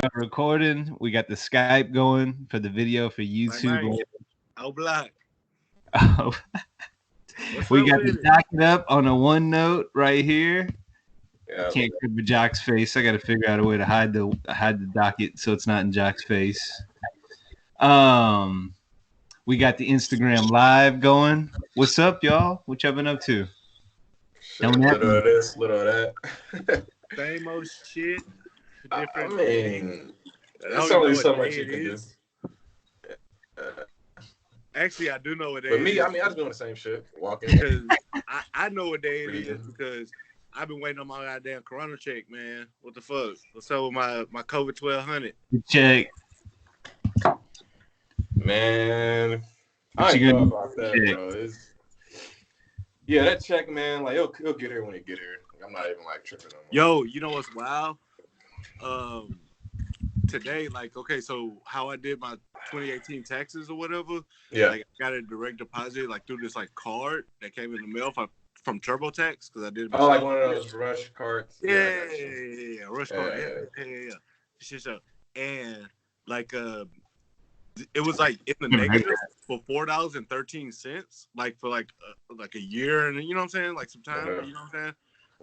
got recording. We got the Skype going for the video for Like, YouTube. man, oh, block. Oh, What's we up got with the it? docket up on a OneNote right here. Yeah. Can't crib Jock's face. I got to figure out a way to hide the docket so it's not in Jock's face. We got the Instagram live going. What's up, y'all? What y'all been up to? Shit, a little of this, little of that. Same old shit. I Different. mean, I there's don't even only know so what much day you it can do. is. Actually, I do know what day But it me, is. I mean, I was doing the same shit, walking. Because I know what day it is Breathing. because I've been waiting on my goddamn corona check, man. What the fuck? What's up with my COVID 1200? Check. Man, What I you ain't know gonna about that, check? bro. Yeah, that check, man. Like, he'll get here when he get here. I'm not even like tripping on. Yo, you know what's wild? Today, like, okay, so how I did my 2018 taxes or whatever, Yeah. like, I got a direct deposit like through this like card that came in the mail from TurboTax because I did it myself. Oh, like one of those rush cards. Yeah, Yeah, rush card. Yeah. Shit, so, and like it was like in the negative for $4.13, like for like a year, and you know what I'm saying, like some time, you know what I'm saying.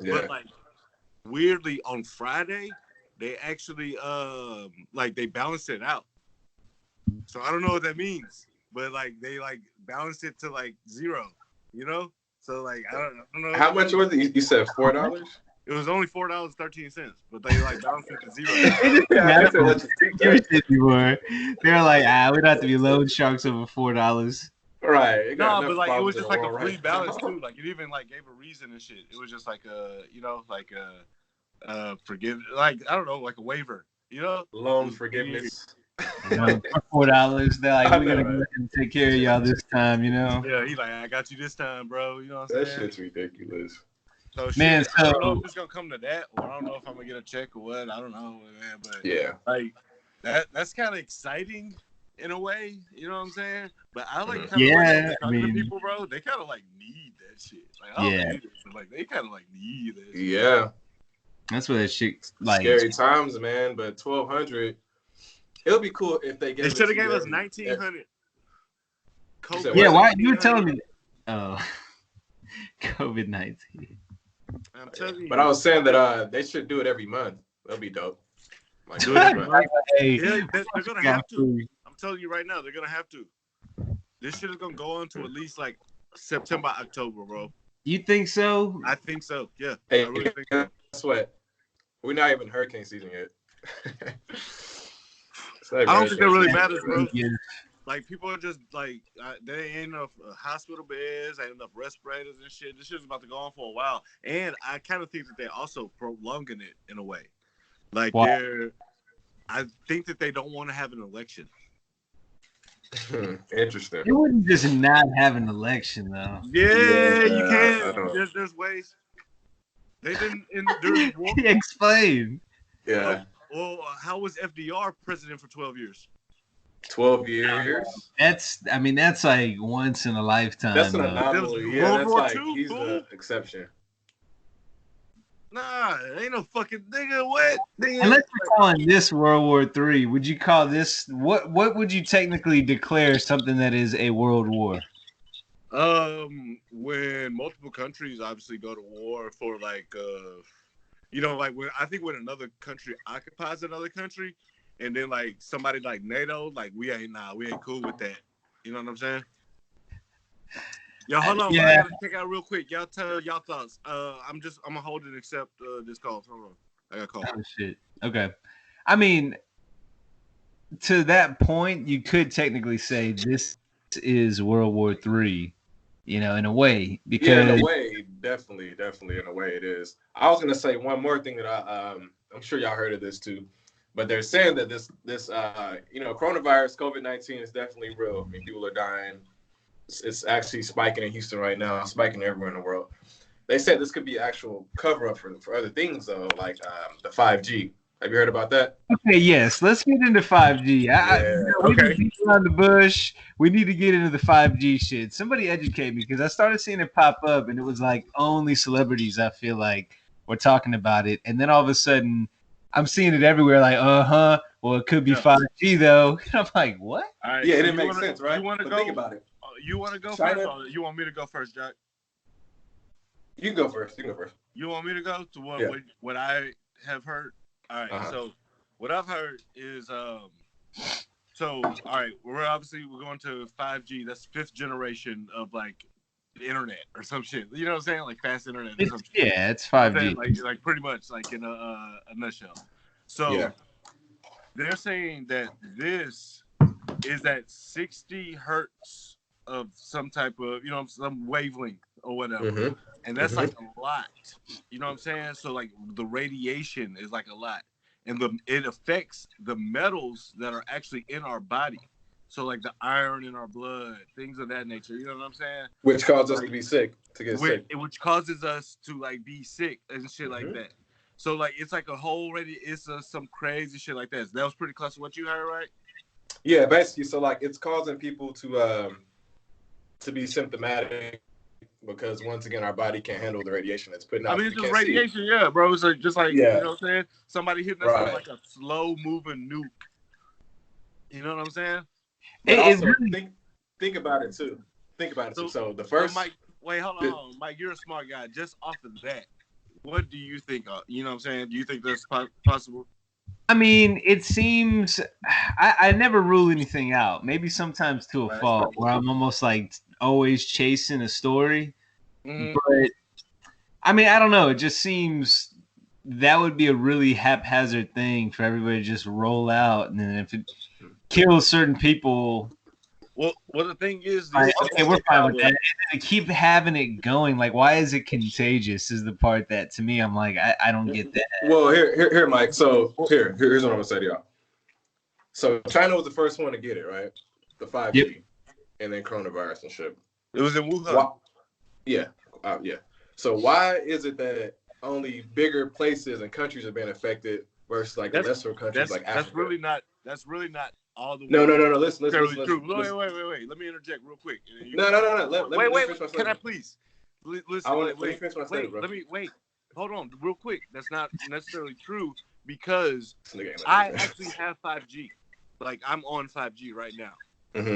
Yeah. But like weirdly on Friday, they actually like they balanced it out. So I don't know what that means, but like they like balanced it to like zero, you know. So like I don't know. How much was it? You said $4? It was only $4.13, but they like bounced it to zero. Yeah, I guess they let you keep that. They're like, we don't have to be loan sharks over $4. Right. It got No, but enough like it was problems in just the like a world free right balance now. too. Like it even like gave a reason and shit. It was just like you know, like forgive, like I don't know, like a waiver. You know, Loan forgiveness. $4. They're like, I we're know, gonna go right? ahead and take care of y'all this time, you know. Yeah, he like, I got you this time, bro. You know what I'm That saying? shit's ridiculous. So shit, Man, I don't know if it's gonna come to that, or I don't know if I'm gonna get a check or what. I don't know, man. But Yeah, like that's kind of exciting in a way. You know what I'm saying? But I like kind of Yeah, talking to people, bro. They kind of like need that shit. Like I don't need it, but like they kind of like need that shit. Yeah, that's what that shit like. Scary times, man. But 1,200, it'll be cool if they gave. They should have gave us 1,900. Yeah, why you were telling me? Oh, COVID-19. I'm telling you. But I was saying that they should do it every month. That'll be dope. Like, do it every month. Yeah, they're gonna have to. I'm telling you right now, they're gonna have to. This shit is gonna go on to at least like September, October, bro. You think so? I think so. Yeah. Hey, I really think so. Guess what? We're not even hurricane season yet. I don't think that really matters, bro. Like people are just like there ain't enough hospital beds, ain't enough respirators and shit. This shit's about to go on for a while, and I kind of think that they're also prolonging it in a way. Like I think that they don't want to have an election. Interesting. You wouldn't just not have an election though. Yeah, you can. There's ways. They didn't during the war. Explain. Yeah. Well, how was FDR president for 12 years? 12 years. That's like once in a lifetime. That's an anomaly. Yeah, that's like he's the exception. Nah, ain't no fucking nigga. What? Unless you're calling this World War III, would you call this what would you technically declare something that is a world war? When multiple countries obviously go to war for like you know, like when another country occupies another country, and then like somebody like NATO, like we ain't cool with that. You know what I'm saying? Yo, hold on. I gotta check out real quick. Y'all tell y'all thoughts. I'm gonna hold it except this call. Hold on. I got a call. Oh shit. Okay. I mean, to that point, you could technically say this is World War III, you know, in a way. Because in a way, definitely in a way it is. I was gonna say one more thing that I'm sure y'all heard of this too, but they're saying that this you know, coronavirus, COVID-19 is definitely real. I mean, people are dying. It's actually spiking in Houston right now, spiking everywhere in the world. They said this could be actual cover up for other things though, like the 5G. Have you heard about that? Okay, yes. Let's get into 5G. We can beat around the bush. We need to get into the 5G shit. Somebody educate me because I started seeing it pop up and it was like only celebrities, I feel like, were talking about it. And then all of a sudden, I'm seeing it everywhere. Like, well, it could be 5G though. And I'm like, what? All right, Yeah, so it didn't make sense, right? You want to go? Think about it. You want to go China, first, or you want me to go first, Jack? You can go first. You can go first. You want me to go to what? Yeah. What I have heard? All right. So what I've heard is So all right, we're going to 5G. That's 5th generation of like the internet or some shit. You know what I'm saying? Like fast internet or some shit. Yeah, it's 5G. You know like pretty much like in a nutshell. So they're saying that this is at 60 hertz of some type of, some wavelength or whatever. And that's like a lot. You know what I'm saying? So like the radiation is like a lot. And it affects the metals that are actually in our body. So like the iron in our blood, things of that nature. You know what I'm saying? Which causes us to be sick, to get sick. Which causes us to like be sick and shit like that. So like it's like a whole it's some crazy shit like that. That was pretty close to what you heard, right? Yeah, basically. So like it's causing people to be symptomatic because once again our body can't handle the radiation it's putting out. I mean, it's just radiation, yeah, bro. It's like just like you know what I'm saying. Somebody hitting us with like a slow moving nuke. You know what I'm saying? But also, think about it too. Think about it too. So the first, Mike, wait, hold on, Mike. You're a smart guy. Just off of that, what do you think? You know what I'm saying? Do you think that's possible? I mean, it seems I never rule anything out. Maybe sometimes to a fault, where I'm almost like always chasing a story. But I mean, I don't know. It just seems that would be a really haphazard thing for everybody to just roll out, and then if it kills certain people. Well, the thing is, okay, we're fine with that. And to keep having it going, like, why is it contagious? Is the part that to me, I'm like, I don't get that. Well, here, Mike. So here's what I'm gonna say to y'all. So China was the first one to get it, right? The 5G, and then coronavirus and shit. It was in Wuhan. Yeah. So why is it that only bigger places and countries have been affected versus like lesser countries like Africa? That's really not all the way. No. Listen. Wait. Let me interject real quick. No. Let me finish my Can I please? Listen. Let me finish my statement, bro. Wait. Hold on, real quick. That's not necessarily true because I actually have 5G. Like I'm on 5G right now.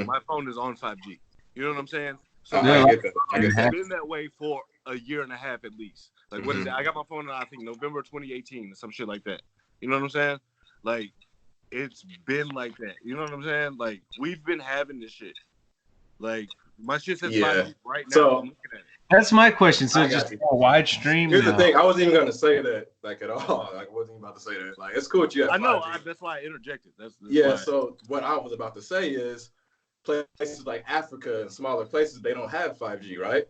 My phone is on 5G. You know what I'm saying? So I get that. It's been that way for a year and a half at least. Like what is it? I got my phone in, I think November 2018 or some shit like that. You know what I'm saying? Like it's been like that. You know what I'm saying? Like we've been having this shit. Like my shit says 5G right now. So, I'm looking at it. That's my question. So just a wide stream. Here's the thing. I wasn't even gonna say that like at all. Like I wasn't even about to say that. Like it's cool that you have 5G. I know. That's why I interjected. That's why. So what I was about to say is places like Africa and smaller places, they don't have 5G, right?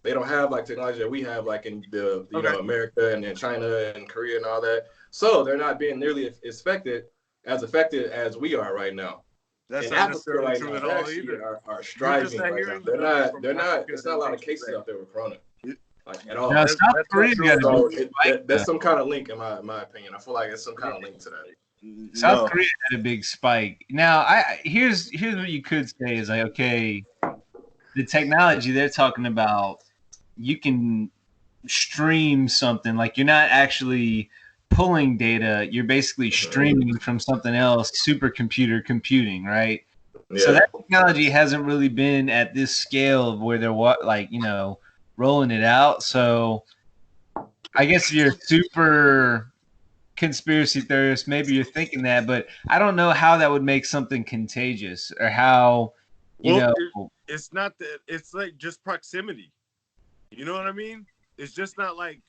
They don't have like technology that we have, like in the you know America and then China and Korea and all that. So they're not being nearly as affected as we are right now. That's in not Africa right true now, at they all actually either. are striving right now. They're not. It's not a lot of cases out there with Corona, like at all. Now, South Korea there's some kind of link in my opinion. I feel like there's some kind of link to that. South Korea had a big spike. Now, here's what you could say is like, okay, the technology they're talking about, you can stream something. Like you're not actually pulling data, you're basically streaming from something else, supercomputer computing, right? Yeah. So that technology hasn't really been at this scale of where they're like, you know, rolling it out. So I guess you're super conspiracy theorist, maybe you're thinking that, but I don't know how that would make something contagious or how, you know. It's not that, it's like just proximity. You know what I mean? It's just not like,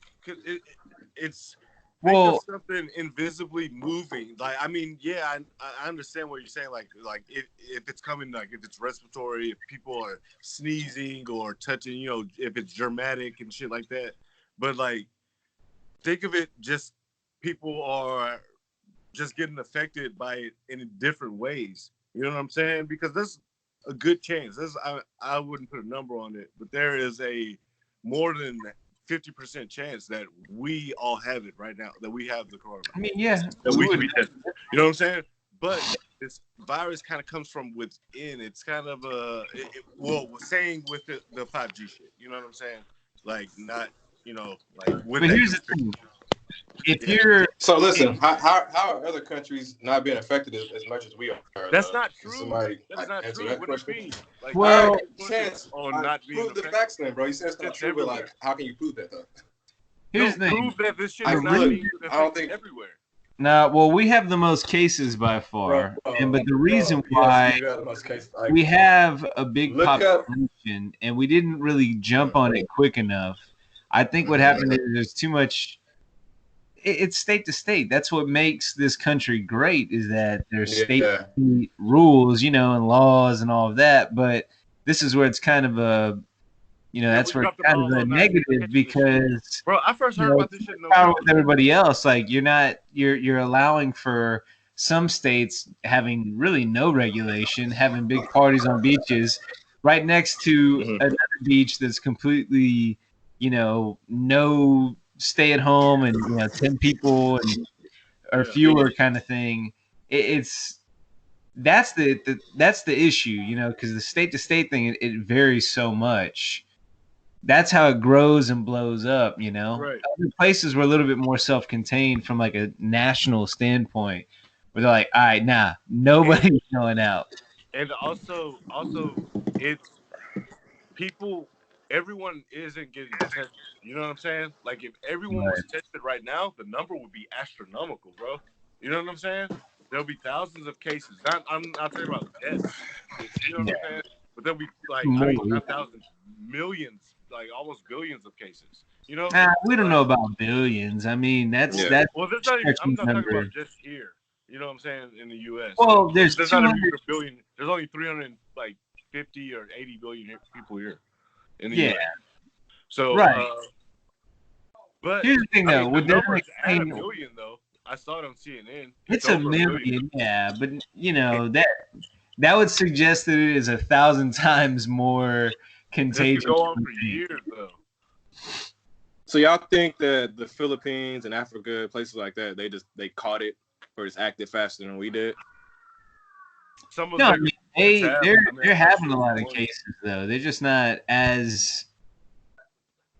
it's something invisibly moving. Like, I mean, yeah, I understand what you're saying. Like if it's coming, like if it's respiratory, if people are sneezing or touching, you know, if it's dramatic and shit like that. But like, think of it just people are just getting affected by it in different ways. You know what I'm saying? Because there's a good chance. I wouldn't put a number on it, but there is a more than 50% chance that we all have it right now, that we have the coronavirus. I mean, yeah. That we can be tested. You know what I'm saying? But this virus kind of comes from within. It's kind of saying with the 5G shit. You know what I'm saying? Like, not, you know, like. But here's the thing. if you're So listen, how are other countries not being affected as much as we are? That's Though? not Can true. somebody That is not answer true. that What do you question? mean? Like, well, All right, Chance, on not being prove the affected. facts then, bro. You said it's not It's true, but everywhere. like, how can you prove that though? here's the thing. Prove that this shit I is not look, being I don't affected think, everywhere. Nah, well, we have the most cases by bro. far, but the reason Yes, why you got the most cases. Like, we have a big look up. population and we didn't really jump on it quick enough. I think what happened is there's too much. It's state to state. That's what makes this country great is that there's state rules, and laws and all of that. But this is where it's kind of a, that's where it's kind of a negative because, bro, I first heard about this shit in power with everybody else. Like you're allowing for some states having really no regulation, having big parties on beaches, right next to another beach that's completely, no stay at home and 10 people or fewer kind of thing. It's that's the issue, because the state to state thing it varies so much. That's how it grows and blows up. Right. Other places were a little bit more self-contained from like a national standpoint, where they're like, all right, nah, nobody's going out. And also, it's people. Everyone isn't getting tested. You know what I'm saying? Like if everyone was tested right now, the number would be astronomical, bro. You know what I'm saying? There'll be thousands of cases. I'm not talking about deaths. You know what I'm saying? But there'll be like not thousands, millions, like almost billions of cases. You know? We don't know about billions. I mean, that's well, there's not even, I'm not talking about just here. You know what I'm saying? In the U.S. Well, there's not even a billion. There's only 350 or 80 billion people here in the U.S. So, but here's the thing, though. The numbers at a million, though. I saw it on CNN. It's a million, yeah, but that would suggest that it is 1,000 times more contagious. This could go on for years, though. So y'all think that the Philippines and Africa, places like that, they caught it or just acted faster than we did? Some of no, them, they're having a lot of cases though. They're just not as.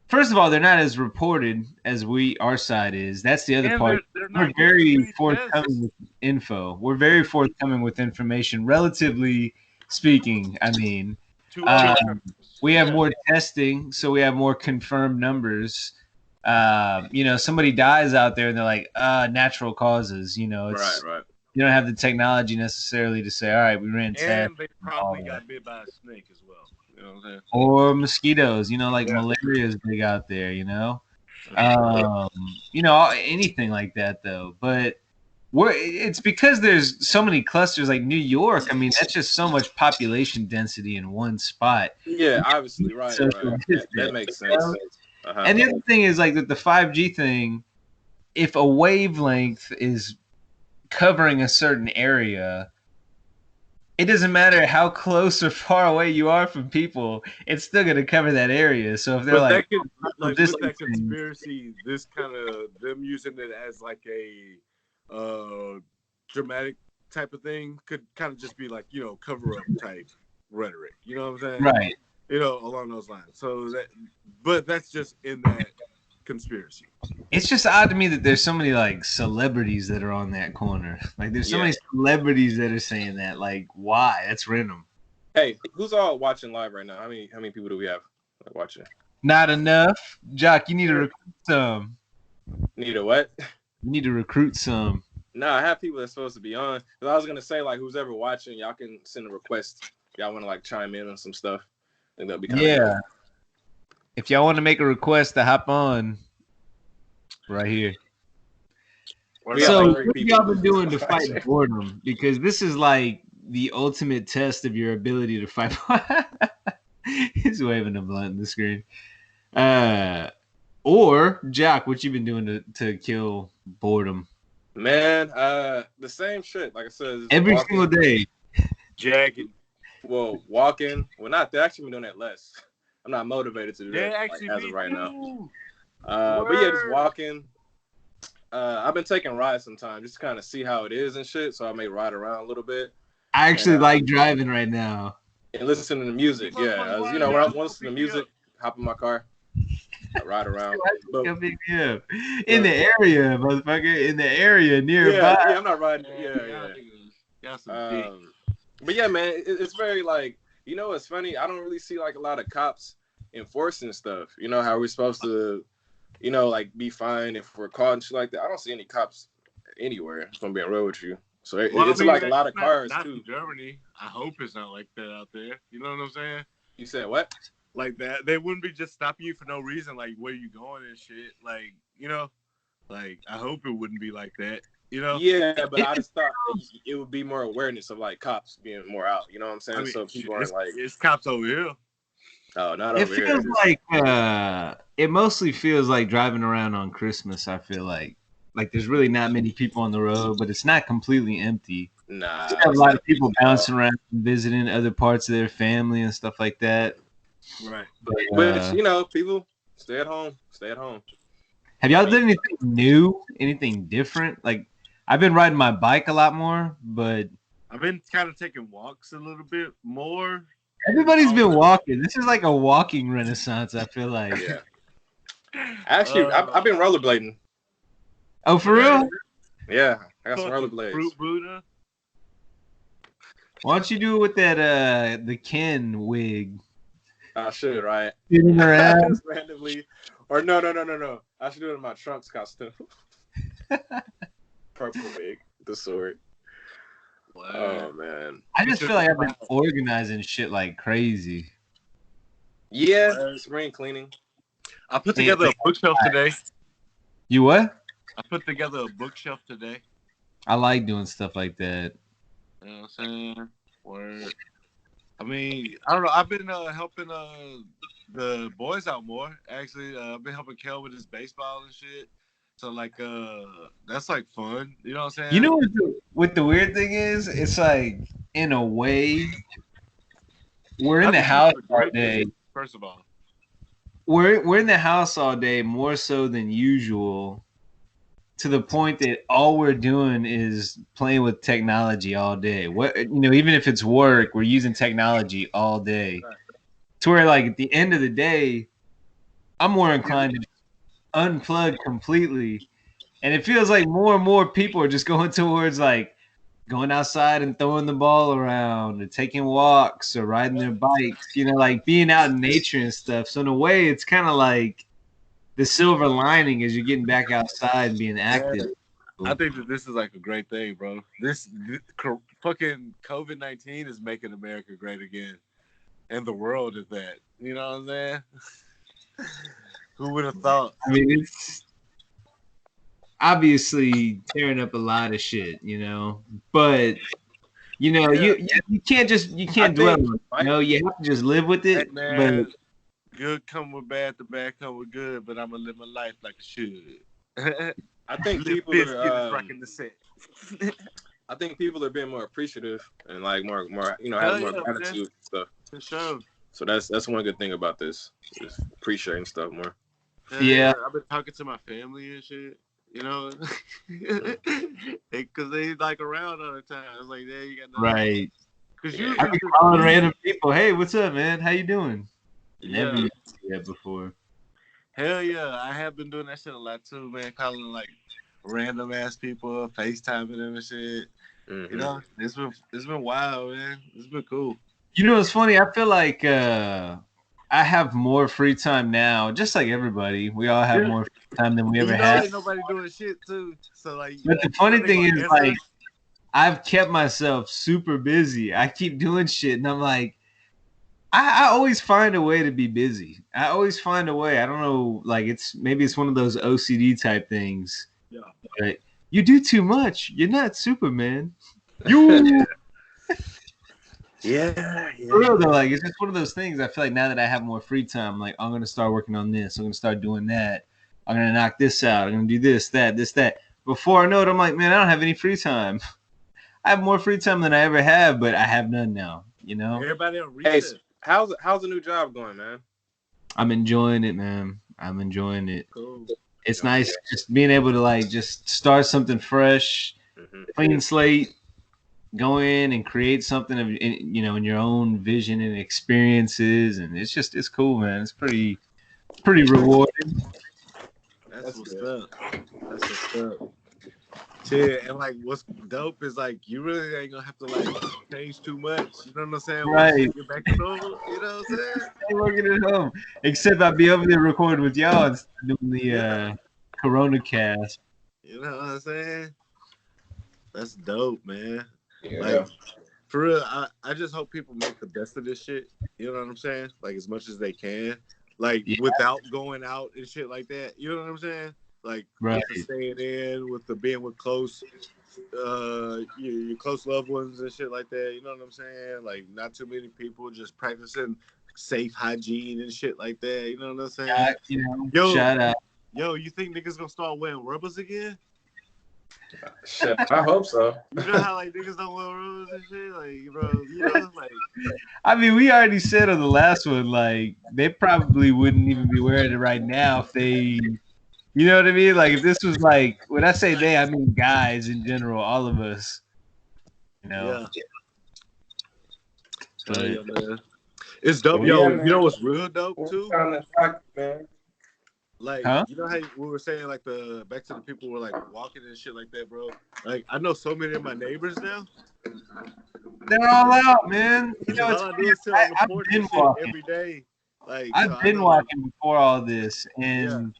First of all, they're not as reported as our side is. That's the other part. We're very forthcoming with info. We're very forthcoming with information, relatively speaking. I mean, we have more testing, so we have more confirmed numbers. Somebody dies out there, and they're like, natural causes. It's, right. You don't have the technology necessarily to say, all right, we ran tests. And they probably got bit by a snake as well. You know what I'm saying? Or mosquitoes, malaria is big out there, anything like that though. But it's because there's so many clusters like New York. I mean, that's just so much population density in one spot. Yeah, obviously, right. That makes sense. And the other thing is like that the 5G thing, if a wavelength is covering a certain area, it doesn't matter how close or far away you are from people, it's still going to cover that area. So if they're with that conspiracy, this kind of them using it as like a dramatic type of thing could kind of just be like, cover up type rhetoric. You know what I'm saying? Right. Along those lines. So but that's just in that conspiracy. It's just odd to me that there's so many like celebrities that are on that corner. Like there's so many celebrities that are saying that. Like, why? That's random. Hey, who's all watching live right now? How many people do we have watching? Not enough. Jock, you need to recruit some. Need a what? You need to recruit some. Nah, I have people that's supposed to be on. But I was gonna say, like, who's ever watching, y'all can send a request. Y'all want to like chime in on some stuff. I think that'd be kind of cool. If y'all want to make a request to hop on, right here. So what y'all been doing to fight boredom? Because this is like the ultimate test of your ability to fight. He's waving a blunt in the screen. Or Jack, what you been doing to kill boredom? Man, the same shit. Like I said, every single day. Jagging. Well, walking. Well, not. They actually been doing that less. I'm not motivated to do that as of right now. But yeah, just walking. I've been taking rides sometimes just to kind of see how it is and shit. So I may ride around a little bit. I actually like driving right now and listening to music. Yeah, when I want to listen to music, hop in my car. I ride around. But, Come pick me up in the area, motherfucker. In the area nearby. yeah, I'm not riding. Yeah. Y'all some dick. But yeah, man, it's very like, you know, it's funny. I don't really see like a lot of cops enforcing stuff. You know how we're supposed to, you know, like be fined if we're caught and shit like that. I don't see any cops anywhere. If I'm being real with you. So it's like a lot of cars not too. In Germany. I hope it's not like that out there. You know what I'm saying? You said what? Like that. They wouldn't be just stopping you for no reason. Like where you going and shit. Like, you know, like I hope it wouldn't be like that. You know? Yeah, but I just thought it would be more awareness of like cops being more out. You know what I'm saying? I mean, so people aren't like, it's cops over here. Oh, not It over here. feels like it mostly feels like driving around on Christmas. I feel like there's really not many people on the road, but it's not completely empty. Nah, You have a lot of people bouncing around, visiting other parts of their family and stuff like that. Right. But you know, people stay at home. Stay at home. Have y'all done anything new? Anything different? Like I've been riding my bike a lot more, but I've been kind of taking walks a little bit more. Everybody's been walking. This is like a walking renaissance, I feel like. Yeah. Actually, I've been rollerblading. Oh, for real? Yeah, I got some rollerblades. Fruit Buddha. Why don't you do it with that the Ken wig? I should, right? Spinning around. Just randomly. Or no. I should do it in my Trunks costume. Purple wig, the sword. Wow. Oh man. I just feel like I've been organizing shit like crazy. Yeah, spring cleaning. I put together a bookshelf today. You what? I put together a bookshelf today. I like doing stuff like that. You know what I'm saying? Word. I mean, I don't know. I've been helping the boys out more. Actually, I've been helping Kel with his baseball and shit. So like, that's like fun. You know what I'm saying? You know what the weird thing is? It's like in a way, we're in the house all day. First of all, we're in the house all day more so than usual, to the point that all we're doing is playing with technology all day. What, you know, even if it's work, we're using technology all day. Right. To where like at the end of the day, I'm more inclined to unplug completely. And it feels like more and more people are just going towards like going outside and throwing the ball around or taking walks or riding their bikes, you know, like being out in nature and stuff. So in a way, it's kind of like the silver lining is you're getting back outside and being active. I think that this is like a great thing, bro. This fucking COVID-19 is making America great again. And the world is that. You know what I'm saying? Who would have thought? I mean, it's obviously tearing up a lot of shit, you know, but you know, you can't dwell on it. You know, you have to just live with it. Hey, man, but good come with bad, the bad come with good, but I'm gonna live my life like I should. I think people are rocking the set. I think people are being more appreciative and like more, you know, having more gratitude and stuff. For sure. So that's one good thing about this, is appreciating stuff more. Yeah, I've been talking to my family and shit. You know, because they like around all the time. It's like, yeah, you got nothing. Right. Because I've been calling random people. Hey, what's up, man? How you doing? Yeah. Never used to do that before. Hell yeah, I have been doing that shit a lot too, man. Calling like random ass people, FaceTiming them and shit. Mm-hmm. You know, it's been wild, man. It's been cool. You know, it's funny. I feel like I have more free time now, just like everybody. We all have more free time than we ever had. Ain't nobody doing shit too. So like, but the funny thing is, like, I've kept myself super busy. I keep doing shit, and I'm like, I always find a way to be busy. I always find a way. I don't know, like maybe it's one of those OCD type things. Yeah. But you do too much. You're not Superman. You. Yeah. For real though, like it's just one of those things. I feel like now that I have more free time, like I'm gonna start working on this. I'm gonna start doing that. I'm gonna knock this out. I'm gonna do this, that. Before I know it, I'm like, man, I don't have any free time. I have more free time than I ever have, but I have none now. You know. Everybody on recess. Hey, how's the new job going, man? I'm enjoying it, man. I'm enjoying it. Cool. It's nice just being able to like just start something fresh, clean slate. Go in and create something of, you know, in your own vision and experiences, and it's cool, man. It's pretty pretty rewarding. That's what's good. up. That's what's up. Shit, and like what's dope is like you really ain't gonna have to like change too much. You know what I'm saying? Once Right. you get back to normal, you know what I'm saying? Hey, working at home. Except I'd be over there recording with y'all instead of doing the Yeah. Corona cast. You know what I'm saying? That's dope, man. Yeah. Like for real, I just hope people make the best of this shit. You know what I'm saying? Like as much as they can. Like Yeah. without going out and shit like that. You know what I'm saying? Like Right. with the staying in, with the being with close your close loved ones and shit like that. You know what I'm saying? Like not too many people just practicing safe hygiene and shit like that. You know what I'm saying? Shout out. Yo, you think niggas gonna start wearing rubbers again? Shit, I hope so. You know how like niggas don't wear rubbers and shit, like bro. You know, like I mean, we already said on the last one, like they probably wouldn't even be wearing it right now if they, you know what I mean? Like if this was like, when I say they, I mean guys in general, all of us. You know. yeah. But Hell yeah, man. It's dope, Yeah, yo. man. You know what's real dope We're too? trying to talk, man. Like, Huh? you know how we were saying like the back to the people who were like walking and shit like that, bro. Like, I know so many of my neighbors now. they're all out, man. You know, All it's I funny. do is sit on the I've porch been and shit walking. every day. Like, I've so I been know, like, walking before all this, yeah, and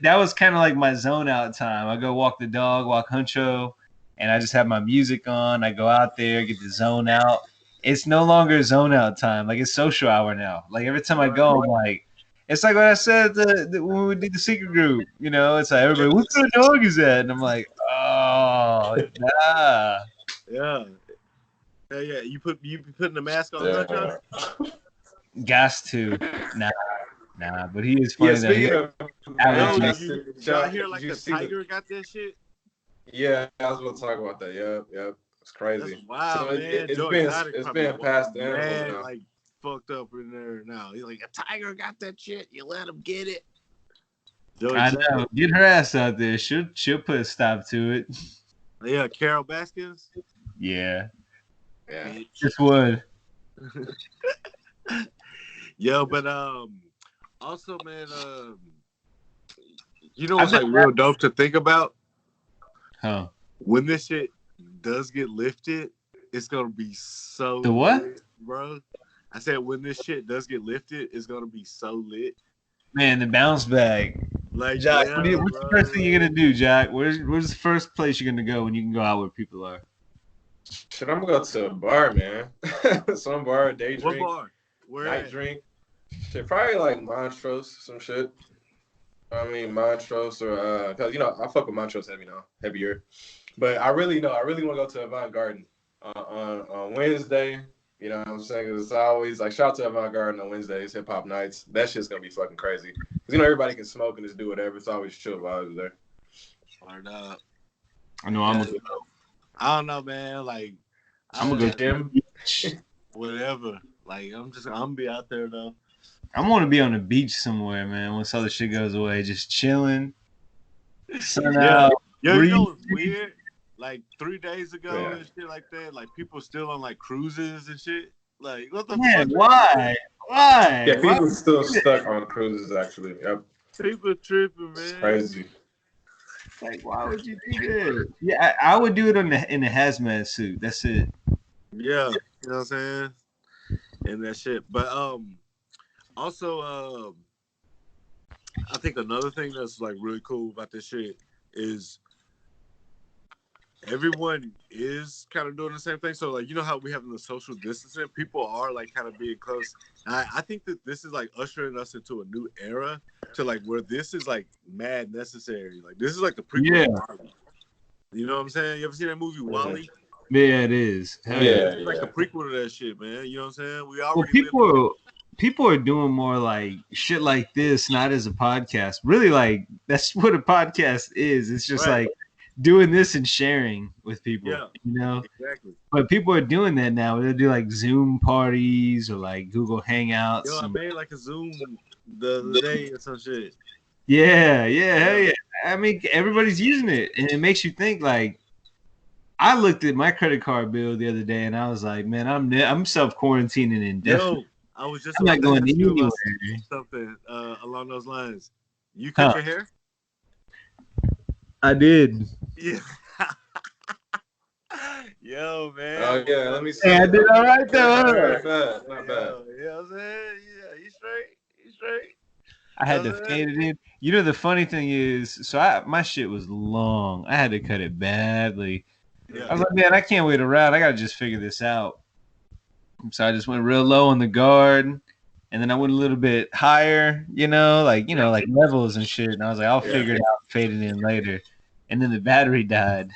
that was kind of like my zone out time. I go walk the dog, walk Huncho, and I just have my music on. I go out there, get the zone out. It's no longer zone out time. Like it's social hour now. Like every time I go, I'm like, it's like what I said when we did the secret group. You know, it's like everybody, what kind of dog is that? And I'm like, oh, nah. yeah. Hell yeah, you be putting the mask on Huncho? Gas to. Nah, but he is Yeah, funny though. He speaking of Yo, allergies. did y'all hear like you the see tiger got that shit? Yeah, I was going to talk about that. Yep. It's crazy. That's wild, So man. it's Joe been Exotic it's probably been past the animals mad, now. like fucked up in there now. He's like, a tiger got that shit. You let him get it. Joe I Exotic. know. Get her ass out there. She'll put a stop to it. Yeah, Carol Baskins. Yeah. Yeah. Bitch. Just would. Yo, but also, man, you know what's like real dope to think about? Huh. When this shit does get lifted, it's gonna be so The what? lit, bro. I said when this shit does get lifted, it's gonna be so lit. Man, the bounce back. Like, Jack, yeah, what's the bro. first thing you're gonna do, Jack? Where's the first place you're gonna go when you can go out where people are? Shit, I'm gonna go to a bar, man. Some bar, day What drink, bar? Where night at? drink. Shit, probably like Montrose, some shit. I mean Montrose or cause you know I fuck with Montrose heavier. But I really want to go to Avant Garden on Wednesday. You know what I'm saying? 'Cause it's always like shout out to Avant Garden on Wednesdays, hip hop nights. That shit's gonna be fucking crazy. 'Cause you know everybody can smoke and just do whatever. It's always chill vibes there. Fired up. I know I'm gonna go. I don't know, man. Like, I'm gonna go Gym. whatever. Like, I'm gonna be out there though. I'm gonna be on the beach somewhere, man. Once all the shit goes away, just chilling, sun Yeah. out. Yo, you know breathe. what's weird? Like 3 days ago Yeah. and shit like that. Like people still on like cruises and shit. Like, what the Man, fuck? why? Why? Yeah, Why? people still stuck on cruises actually. Yep. People tripping, It's man. crazy. Like, why would you do that? Yeah, I would do it in the hazmat suit. That's it. Yeah, you know what I'm saying? And that shit. But also I think another thing that's like really cool about this shit is everyone is kind of doing the same thing. So like, you know how we have the social distancing, people are like kind of being close. And I think that this is like ushering us into a new era to like where this is like mad necessary. Like this is like the prequel to Marvel. You know what I'm saying? You ever seen that movie Wall-E? Yeah, it is. Hell Yeah. It's like the prequel to that shit, man. You know what I'm saying? We Well, already people are doing more like shit like this, not as a podcast. Really, like that's what a podcast is. It's just Right. like doing this and sharing with people. Yeah, you know. exactly. But people are doing that now. They'll do like Zoom parties or like Google Hangouts. Yo, I made like a Zoom the other day or some shit. Yeah. Hell yeah. I mean, everybody's using it, and it makes you think. Like, I looked at my credit card bill the other day, and I was like, man, I'm self quarantining indefinitely. Yo, I was just I'm not about to going ask you anywhere. about something along those lines. You cut Huh. your hair? I did. Yeah. Yo, man. Oh yeah, let me see. Hey, I did all right though. Not Huh? bad, not bad. Yo, you know what I'm saying? Yeah, you straight? You straight? I You know had to what I'm saying? fade it in. You know the funny thing is, so my shit was long. I had to cut it badly. I Yeah. was like, man, I can't wait around. I gotta just figure this out. So I just went real low on the guard, and then I went a little bit higher. Like levels and shit. And I was like, I'll Yeah. figure it out, fade it in later. And then the battery died.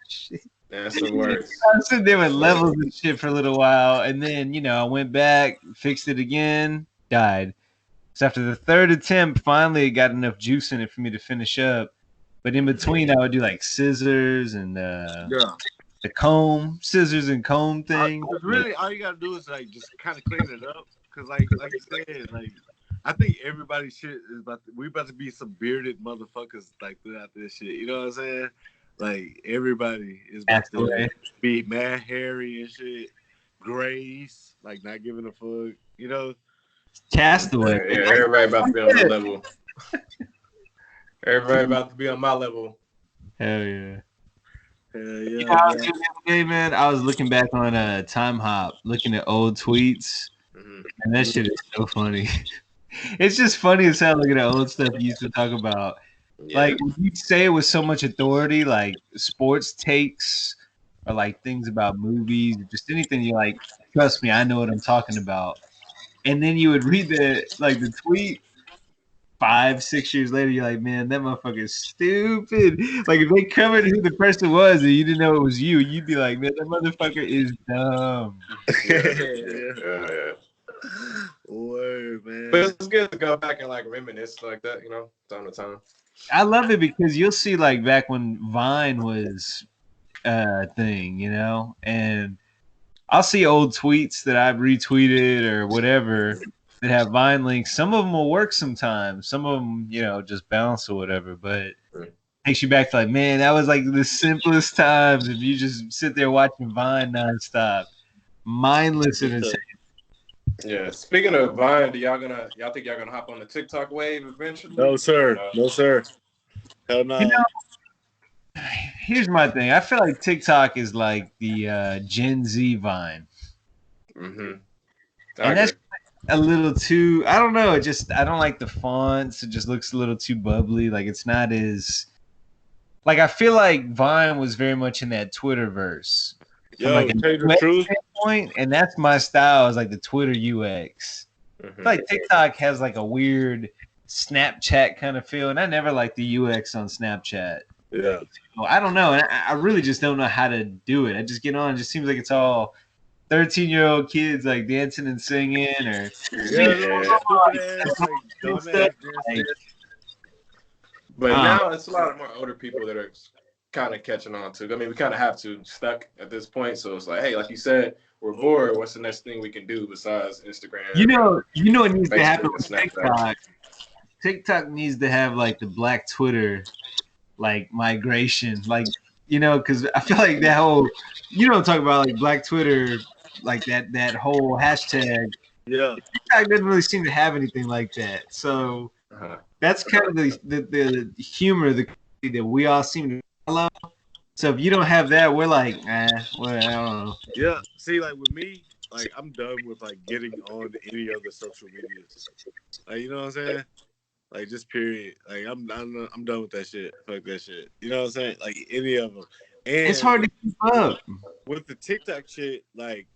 Shit. That's the worst. I was sitting there with levels and shit for a little while, and then I went back, fixed it again, died. So after the third attempt, finally it got enough juice in it for me to finish up. But in between, I would do like scissors and Yeah. the comb, scissors and comb thing. Because really, all you gotta do is like just kind of clean it up. Because like you said, like I think everybody's shit is we about to be some bearded motherfuckers like throughout this shit. You know what I'm saying? Like everybody is about to be mad hairy and shit, grays, like not giving a fuck. You know? Castaway. Yeah, everybody about to be on my level. Everybody about to be on my level. Hell yeah. Hell You yeah, know, I was man. doing the other day, man. I was looking back on Time Hop, looking at old tweets, and that shit is so funny. It's just funny as hell looking at old stuff you used to talk about. Yeah. Like you say it with so much authority, like sports takes or like things about movies, just anything you like. Trust me, I know what I'm talking about. And then you would read the tweet 5, 6 years later, you're like, man, that motherfucker is stupid. Like if they covered who the person was and you didn't know it was you, you'd be like, man, that motherfucker is dumb. Yeah. Word, man. But it's good to go back and like reminisce like that, time to time. I love it because you'll see like back when Vine was a thing, and I'll see old tweets that I've retweeted or whatever that have Vine links. Some of them will work sometimes. Some of them, just bounce or whatever. But it takes you back to like, man, that was like the simplest times if you just sit there watching Vine nonstop, mindless and insane. Yeah. Speaking of Vine, y'all think y'all gonna hop on the TikTok wave eventually? No, sir. No, sir. Hell no. Here's my thing. I feel like TikTok is like the Gen Z Vine. Mm-hmm. And that's a little too, I don't know. I don't like the fonts. It just looks a little too bubbly. Like it's not as, like I feel like Vine was very much in that Twitterverse. Yo, From tell you the truth. standpoint, and that's my style is like the Twitter UX. I feel like TikTok has like a weird Snapchat kind of feel, and I never liked the UX on Snapchat. Yeah. So I don't know. And I really just don't know how to do it. I just get on. It just seems like it's all 13-year-old kids like dancing and singing or But now it's a lot of more older people that are kind of catching on to. I mean, we kind of have to stuck at this point. So it's like, hey, like you said, we're bored. What's the next thing we can do besides Instagram? You know what needs Facebook to happen with Snapchat. TikTok? TikTok needs to have like the Black Twitter, like migration, like because I feel like that whole, talk about like Black Twitter, like that whole hashtag. Yeah, TikTok doesn't really seem to have anything like that. So that's kind of the humor that we all seem to follow. So if you don't have that, we're like, well, I don't know. Yeah, see, like with me, like I'm done with like getting on any other social medias. Like you know what I'm saying? Like just period. Like I'm done with that shit. Fuck that shit. You know what I'm saying? Like any of them. And it's hard to keep up with the TikTok shit. Like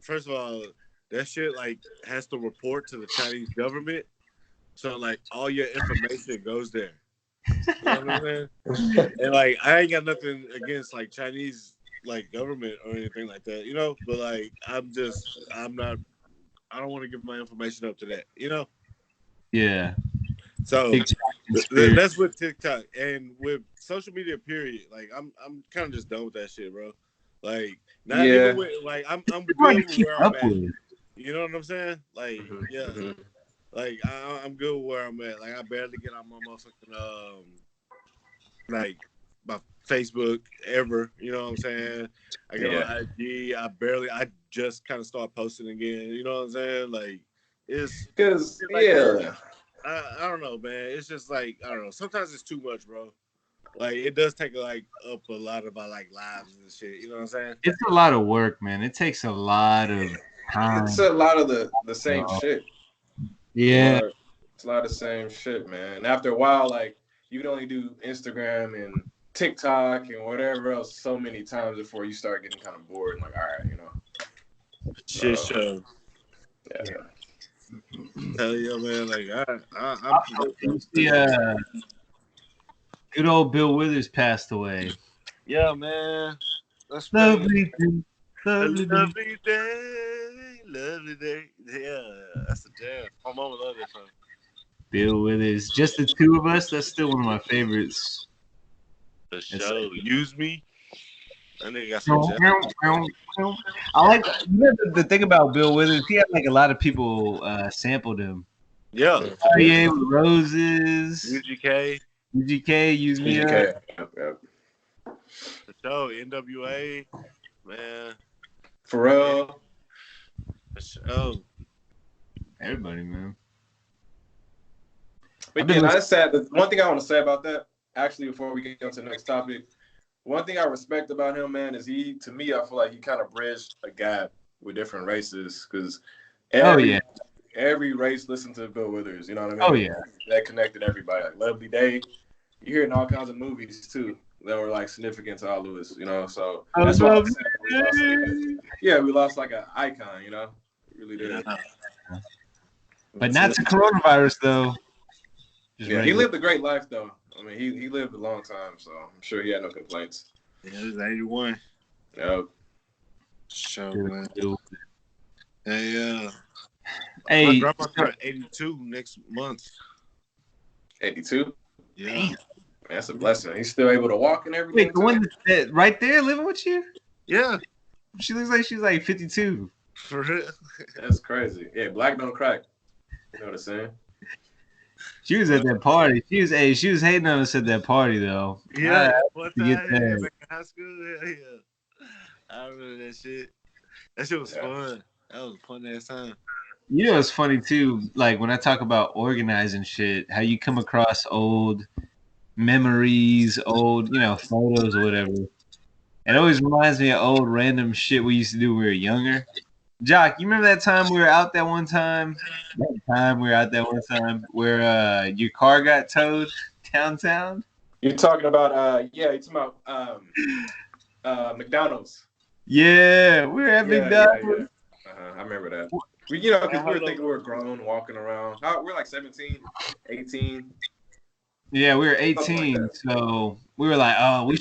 first of all, that shit like has to report to the Chinese government. So like all your information goes there. You know what I'm saying? And like I ain't got nothing against like Chinese like government or anything like that, but like I don't want to give my information up to that, Yeah. So that's with TikTok and with social media period. Like I'm kind of just done with that shit, bro. Like not even with like I'm good with where I'm at. You know what I'm saying? Like like I'm good with where I'm at. Like I barely get on my motherfucking like my Facebook ever. You know what I'm saying? I get on IG. I just kind of start posting again. You know what I'm saying? Like it's Because like that. I don't know, man. It's just like I don't know. Sometimes it's too much, bro. Like it does take like up a lot of our like lives and shit. You know what I'm saying? It's a lot of work, man. It takes a lot of time. it's a lot of the same shit. Yeah. It's a lot of the same shit, man. After a while, like you can only do Instagram and TikTok and whatever else so many times before you start getting kind of bored and like, all right, you know. Shit show. Yeah. Hell yeah, man. Like I'm You see, good old Bill Withers passed away. yeah, man. That's Lovely day. Lovely Lovely day. Yeah, that's a jam. My mama loved that song. Bill Withers. Just the two of us. That's still one of my favorites. The show. Use Me. That nigga got some jam. I like the thing about Bill Withers. He had like a lot of people sampled him. Yeah. Yeah, with Roses. UGK. Use Me. Yep. The show. NWA. Man. Pharrell. The show. Everybody, man. But yeah, that's sad. The one thing I want to say about that, actually, before we get on to the next topic, one thing I respect about him, man, is to me, I feel like he kind of bridged a gap with different races because every race listened to Bill Withers. You know what I mean? Oh yeah, that connected everybody. Like Lovely Day, you hear in all kinds of movies too that were like significant to all of us. You know, so that's why we lost like an icon. You know, we really did. But not to coronavirus though. Yeah, he lived a great life though. I mean, he lived a long time, so I'm sure he had no complaints. Yeah, he was 81. Yep. So, man. Hey, my grandpa turned 82 next month. 82? Yeah. Damn. That's a blessing. He's still able to walk and everything. Wait, the one that right there living with you? Yeah. She looks like she's like 52. For real? That's crazy. Yeah, black don't crack. You know what I'm saying? She was at that party. She was hating on us at that party though. Yeah, what time? Back in high school? Yeah. I remember that shit. That shit was fun. That was a fun ass time. You know, it's funny too. Like when I talk about organizing shit, how you come across old memories, old photos or whatever. It always reminds me of old random shit we used to do when we were younger. Jock, you remember that time we were out that one time? Where your car got towed downtown? You're talking about McDonald's. Yeah, we were at McDonald's. Yeah. I remember that. Because we were thinking we were grown, walking around. We're like 17, 18. Yeah, we were 18, like so we were like, oh, we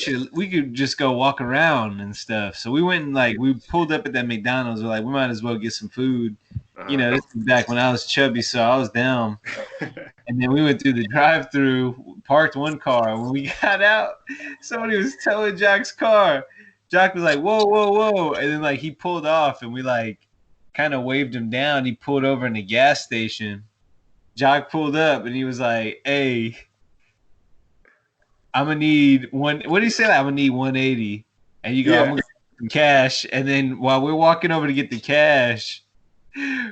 could just go walk around and stuff. So we went and we pulled up at that McDonald's. We're like, we might as well get some food. This is back when I was chubby, so I was down. And then we went through the drive-through, parked one car. When we got out, somebody was towing Jock's car. Jock was like, whoa, whoa, whoa. And then he pulled off and we kind of waved him down. He pulled over in the gas station. Jock pulled up and he was like, hey, I'm gonna need one. What did he say? I'm gonna need 180. And you go, I'm gonna get some cash. And then while we're walking over to get the cash,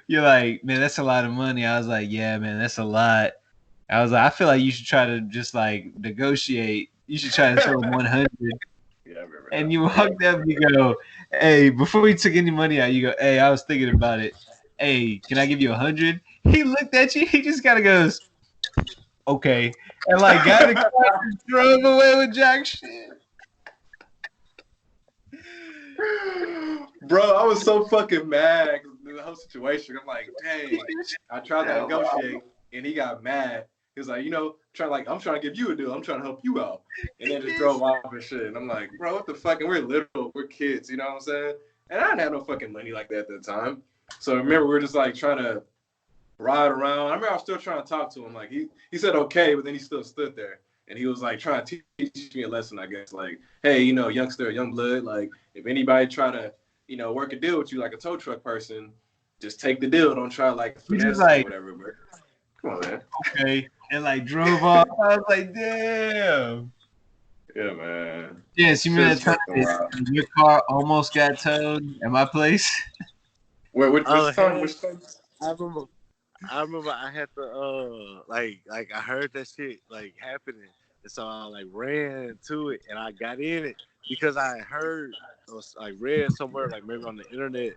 you're like, man, that's a lot of money. I was like, yeah, man, that's a lot. I was like, I feel like you should try to just negotiate. You should try to throw 100. Yeah, I remember. And you walked up and you go, hey, before we took any money out, you go, hey, I was thinking about it. Hey, can I give you 100? He looked at you. He just kind of goes, okay. And got in the car and drove away with jack shit. Bro, I was so fucking mad the whole situation. I'm like, dang. I tried to negotiate and he got mad. He was like, I'm trying to give you a deal. I'm trying to help you out. And then just drove off and shit. And I'm like, bro, what the fuck? And we're little. We're kids, you know what I'm saying? And I didn't have no fucking money like that at the time. So I remember we were just trying to ride around. I remember I was still trying to talk to him. He said okay, but then he still stood there. And he was trying to teach me a lesson, I guess. Hey, youngster, young blood, if anybody try to, work a deal with you like a tow truck person, just take the deal. Don't try finesse or whatever. But come on, man. Okay. And drove off. I was like, damn. Yeah, man. Yes, you remember Shit's that fucking time wild. that your car almost got towed at my place? Wait, which Oh, time? hell, Which time? I remember. I remember I had to like I heard that shit like happening, and so I like ran to it and I got in it because I heard or like read somewhere like maybe on the internet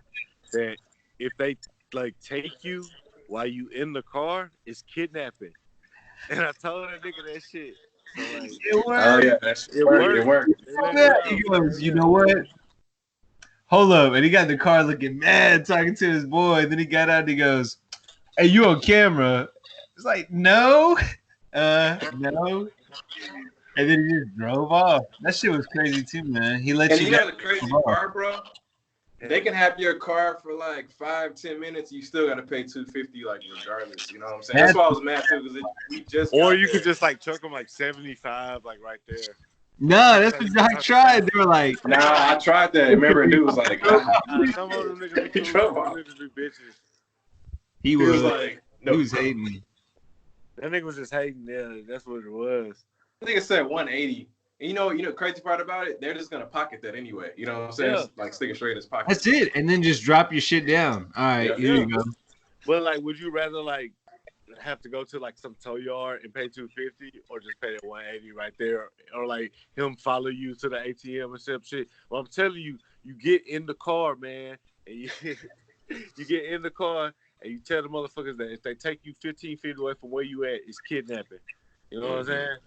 that if they like take you while you in the car, it's kidnapping. And I told that nigga that shit. So like It Oh worked. yeah, that shit it worked. It worked. worked. They let me Yeah. out. He goes, Hell you yeah. know what? Hold up. And he got in the car looking mad, talking to his boy. And then he got out and he goes, hey, you on camera? It's like, no. No. And then he just drove off. That shit was crazy too, man. He let And you you down. know the crazy part, bro? They can have your car for like 5-10 minutes. You still gotta pay $250, like regardless. You know what I'm saying? That's why I was mad too, because we just Or got you could there. just like chuck them like 75, like right there. No, that's what I tried. They were like, Nah, I tried that. Remember, dude was like, Some of them niggas be he cool, drove some off. niggas be bitches. he He was was, like, he no. was hating. That nigga was just hating. Yeah, that's what it was. I think it said 180. And you know, crazy part about it, they're just gonna pocket that anyway. You know what I'm saying? Yeah. It's like stick it straight in his pocket. That's it. And then just drop your shit down. All right, Yeah. here you go. But like, would you rather like have to go to like some tow yard and pay $250, or just pay that $180 right there, or like him follow you to the ATM and some shit? Well, I'm telling you, you get in the car, man, and you you get in the car and you tell the motherfuckers that if they take you 15 feet away from where you at, it's kidnapping. You know what I'm saying?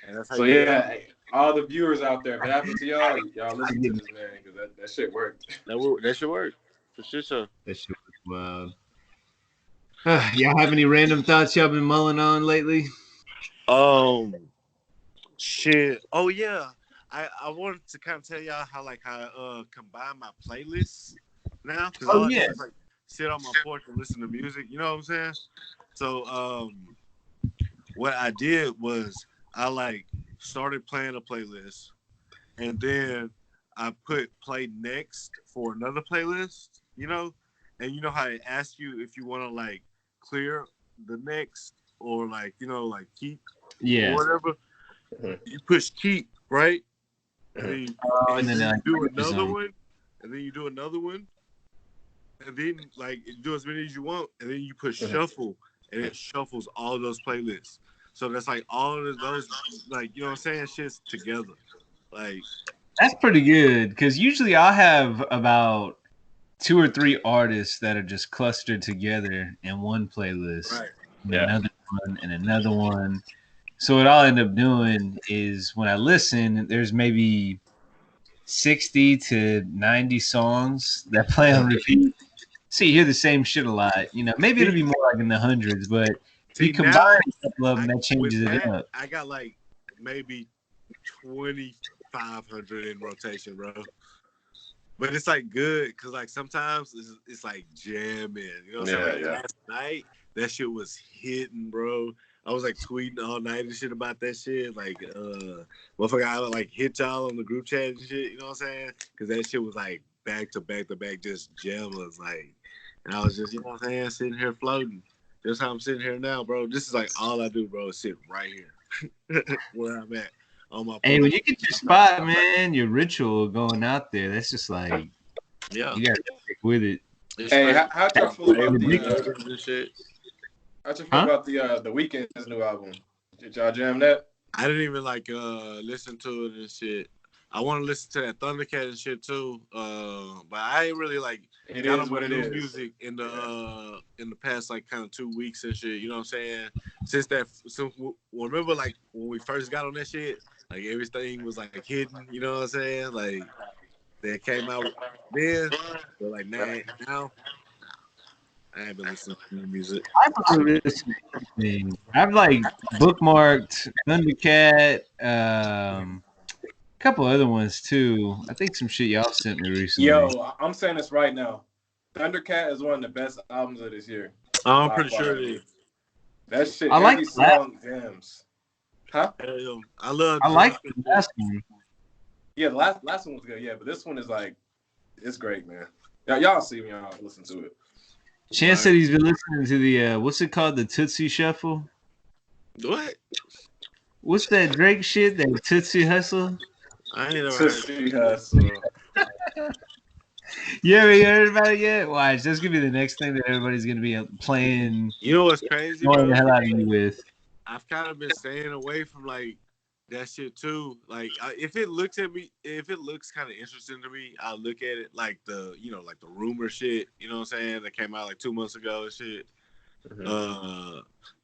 And that's how So you get yeah, out. all the viewers out there, if it happened to y'all, y'all listen to this man because that shit worked. That should work for sure. That shit was wild. Y'all have any random thoughts y'all been mulling on lately? Shit. Oh yeah. I wanted to kind of tell y'all how I combine my playlists now, because all I do is like sit on my porch and listen to music. You know what I'm saying? So what I did was I like started playing a playlist, and then I put play next for another playlist. You know, and you know how it asks you if you want to like clear the next or like like keep or whatever. You push keep, right? And then, and then you like, do another one, and then you do another one, and then like you do as many as you want, and then you push shuffle, and it shuffles all those playlists. So that's like all of those, like you know what I'm saying, shits together. Like that's pretty good because usually I'll have about 2 or 3 artists that are just clustered together in one playlist, right, and another one, and another one. So what I'll end up doing is when I listen, there's maybe 60 to 90 songs that play on repeat. So you hear the same shit a lot. You know, maybe it'll be more like in the hundreds, but if you see combine now, a couple of them, that changes with it that, up. I got like maybe 2,500 in rotation, bro. But it's like good because like sometimes it's like jamming. You know what I'm saying? Like last night, that shit was hitting, bro. I was like tweeting all night and shit about that shit. Like, motherfucker, I like hit y'all on the group chat and shit. You know what I'm saying? Because that shit was like back to back to back, just jammers. Like, and I was just, you know what I'm saying, sitting here floating. Just how I'm sitting here now, bro. This is like all I do, bro. Is sit right here where I'm at. On my Hey, when you get your spot, man, your ritual going out there, that's just like, you gotta stick with it. Hey, how'd y'all feel about the shit? How'd you feel about the Weeknd's new album? Did y'all jam that? I didn't even like listen to it and shit. I want to listen to that Thundercat and shit too. But I ain't really like got on my new music in the past like kind of 2 weeks and shit. You know what I'm saying? Since remember like when we first got on that shit, like everything was like hidden. You know what I'm saying? Like that came out then, but like now I haven't been listening to new music. I've like bookmarked Thundercat, a couple other ones too. I think some shit y'all sent me recently. Yo, I'm saying this right now. Thundercat is one of the best albums of this year. I'm pretty sure it is. That shit, I like every song jams. Huh? I love. I like the last one. Yeah, the last one was good. Yeah, but this one is like, it's great, man. Y'all see me, y'all listen to it. Chance said he's been listening to the what's it called, the Tootsie Shuffle. What? What's that Drake shit? That Tootsie Hustle? I ain't never heard. Tootsie Hustle. You ever heard about it yet? Watch, that's gonna be the next thing that everybody's gonna be playing, You know what's crazy, blowing bro? the hell out of you with. I've kind of been staying away from like that shit too. Like if it looks kind of interesting to me, I'll look at it. Like like the rumor shit. You know what I'm saying? That came out like 2 months ago and shit. Mm-hmm.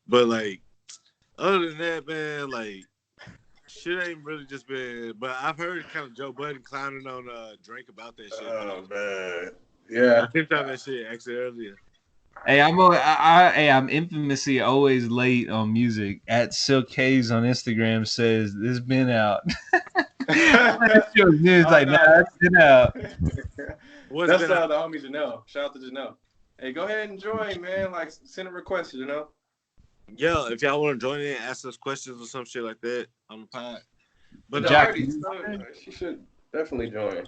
But like other than that, man, like shit ain't really just been. But I've heard kind of Joe Budden clowning on Drake about that shit. Oh man, yeah. I picked up that shit actually earlier. Hey, I'm infamously always late on music. At Silk Hayes on Instagram says this been out. News like it's been out. That's the homie Janelle. Shout out to Janelle. Hey, go ahead and join, man. Like send a request, Yeah, if y'all want to join in, ask us questions or some shit like that on the pod. But Jack, she should definitely join.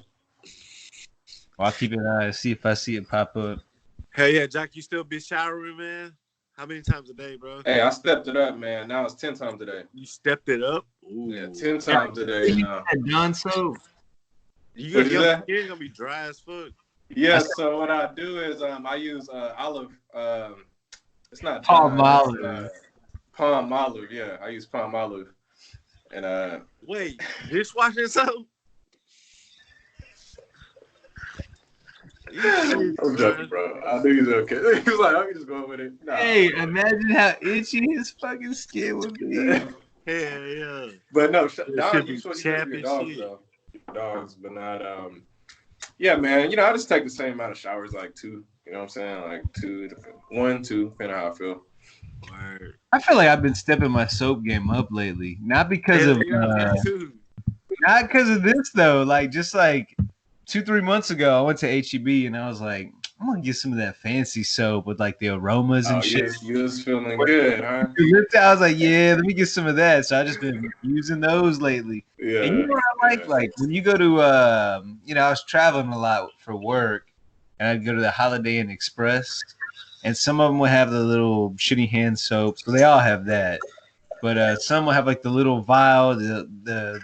I'll keep an eye, see if I see it pop up. Hell yeah, Jack, you still be showering, man? How many times a day, bro? Hey, I stepped it up, man. Now it's 10 times a day. You stepped it up? Ooh. Yeah, 10 times a day now. Dawn soap. Your skin gonna be dry as fuck. Yeah, so what I do is I use olive. It's not palm olive. Palm olive, yeah. I use palm olive. And wait, dishwashing soap? I'm joking, bro. I knew he was okay. He was like, "I can just go with it." Nah, hey, imagine how itchy his fucking skin would be. Hell yeah. But no, dogs. You supposed to be dogs, though. Dogs, but not. Yeah, man. I just take the same amount of showers, like 2. You know what I'm saying? Like 2, 1, 2, depending on how I feel. Word. I feel like I've been stepping my soap game up lately. Not because of not because of this though. Like just like 2-3 months ago, I went to HEB and I was like, I'm gonna get some of that fancy soap with like the aromas and shit. You was feeling good, huh? I was like, yeah, let me get some of that. So I just been using those lately. Yeah. And you know what I like? Like when you go to I was traveling a lot for work and I'd go to the Holiday Inn Express and some of them would have the little shitty hand soaps. Well, they all have that. But some will have like the little vial, the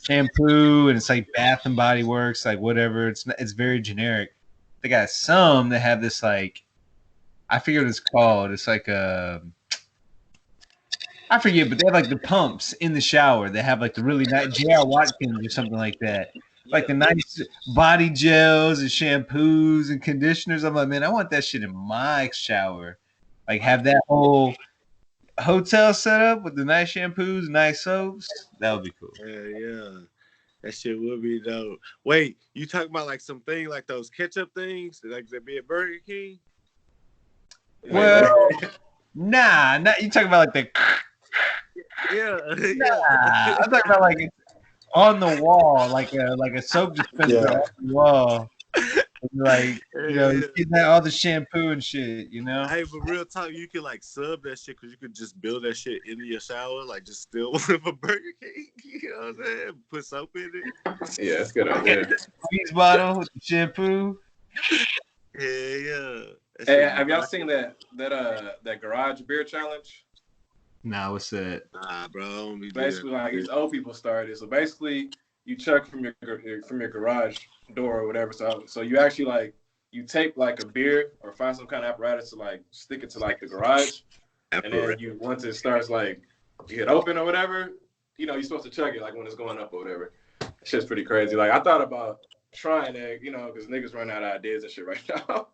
shampoo, and it's like Bath and Body Works, like whatever. It's very generic. They got some that have this like, I forget what it's called. It's like I forget, but they have like the pumps in the shower. They have like the really nice J.R. Watkins or something like that. Like the nice body gels and shampoos and conditioners. I'm like, man, I want that shit in my shower. Like have that whole hotel set up with the nice shampoos, nice soaps. That would be cool. Yeah. That shit would be dope. Wait, you talking about like something like those ketchup things, like that be at Burger King? Well, nah. You talking about like the? Yeah. Nah, I'm talking about like on the wall, like a soap dispenser on the wall. Like getting all the shampoo and shit, Hey, but real talk, you could like sub that shit because you could just build that shit into your shower, like just steal one of a Burger King. You know what I'm saying? Put soap in it. Yeah, that's a good idea. Squeeze bottle with the shampoo. Yeah. Hey, have y'all seen that garage beer challenge? Nah, what's that? Nah, bro. Basically, like these old people started. So basically, you chuck from your garage door or whatever. So you actually like you tape like a beer or find some kind of apparatus to like stick it to like the garage, and then once it starts like you hit open or whatever, you're supposed to chug it like when it's going up or whatever. That shit's pretty crazy. Like I thought about trying it, because niggas run out of ideas and shit right now.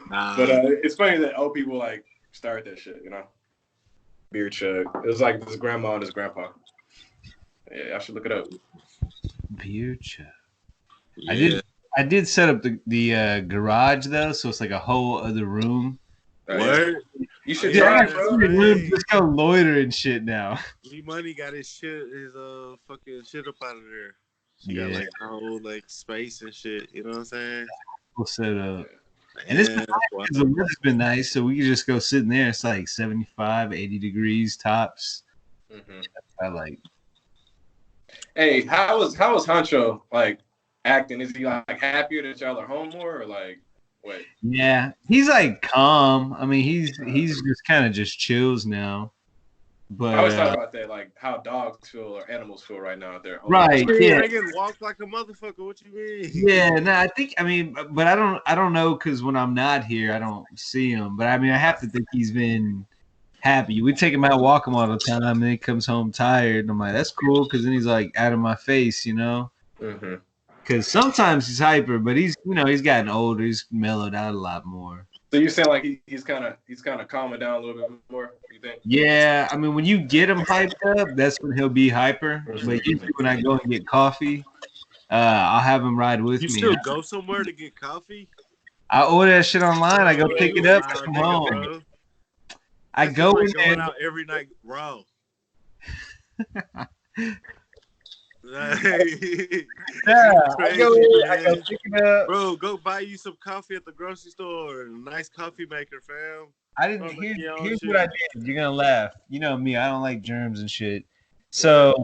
But it's funny that old people like start that shit, Beer chug. It was like this grandma and this grandpa. Yeah, I should look it up. Beer chug. Yeah. I did set up the garage though, so it's like a whole other room. What? You should try, bro. Just go loiter and shit now. G-Money got his fucking shit up out of there. She got like a whole like space and shit. You know what I'm saying? We'll set up. And it's the weather's been nice, so we can just go sit in there. It's like 75, 80 degrees tops. Mm-hmm. I like. Hey, how was Honcho like acting? Is he like happier that y'all are home more, or like what? Yeah, he's like calm. I mean, he's just kind of just chills now. I was But talking about that, like how dogs feel or animals feel right now. They're older. right, Yeah, yeah. they can walk like a motherfucker. What you mean? Yeah, no, I mean, but I don't know because when I'm not here, I don't see him. But I mean, I have to think he's been happy. We take him out, walk him all the time, and then he comes home tired. And I'm like, that's cool, because then he's like out of my face, you know. Mm-hmm. Because sometimes he's hyper, but he's gotten older. He's mellowed out a lot more. So you saying like he's kind of calming down a little bit more? You think? Yeah, I mean, when you get him hyped up, that's when he'll be hyper. Mhm. But usually when I go and get coffee, I'll have him ride with You me. still go somewhere to get coffee? I order that shit online. I go Bro, pick you it up, a I wild come nigga, home. bro. I That's go just like in going there. out every night raw. Like, Yeah, you I go crazy, in, I go man. pick it up. Bro, go buy you some coffee at the grocery store. A nice coffee maker, fam. I didn't. Don't make your own Here's shit. what I did. You're gonna laugh. You know me. I don't like germs and shit. So,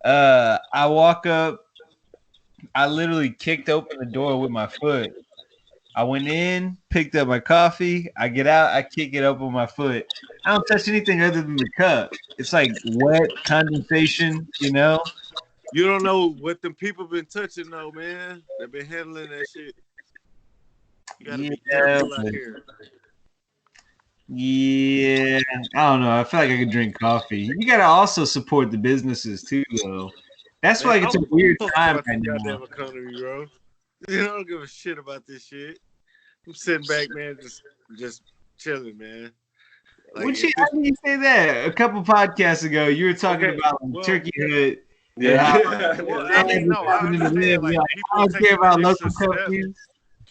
I walk up. I literally kicked open the door with my foot. I went in, picked up my coffee. I get out. I kick it open with my foot. I don't touch anything other than the cup. It's like wet condensation, you know. You don't know what them people been touching though, man. They've been handling that shit. You gotta be careful out but- here. Yeah, I don't know. I feel like I could drink coffee. You gotta also support the businesses too, though. That's Man, why it's a I'm weird fucked time about right this now. goddamn economy, bro. You know, I don't give a shit about this shit. I'm sitting back, man, just chilling, man. Like, Which, if how it's, do you say that? A couple podcasts ago, you were talking okay, about well, Turkey Hut. Yeah. well, I mean, no, I understand. Like, I people don't care taking about the extra local step. companies.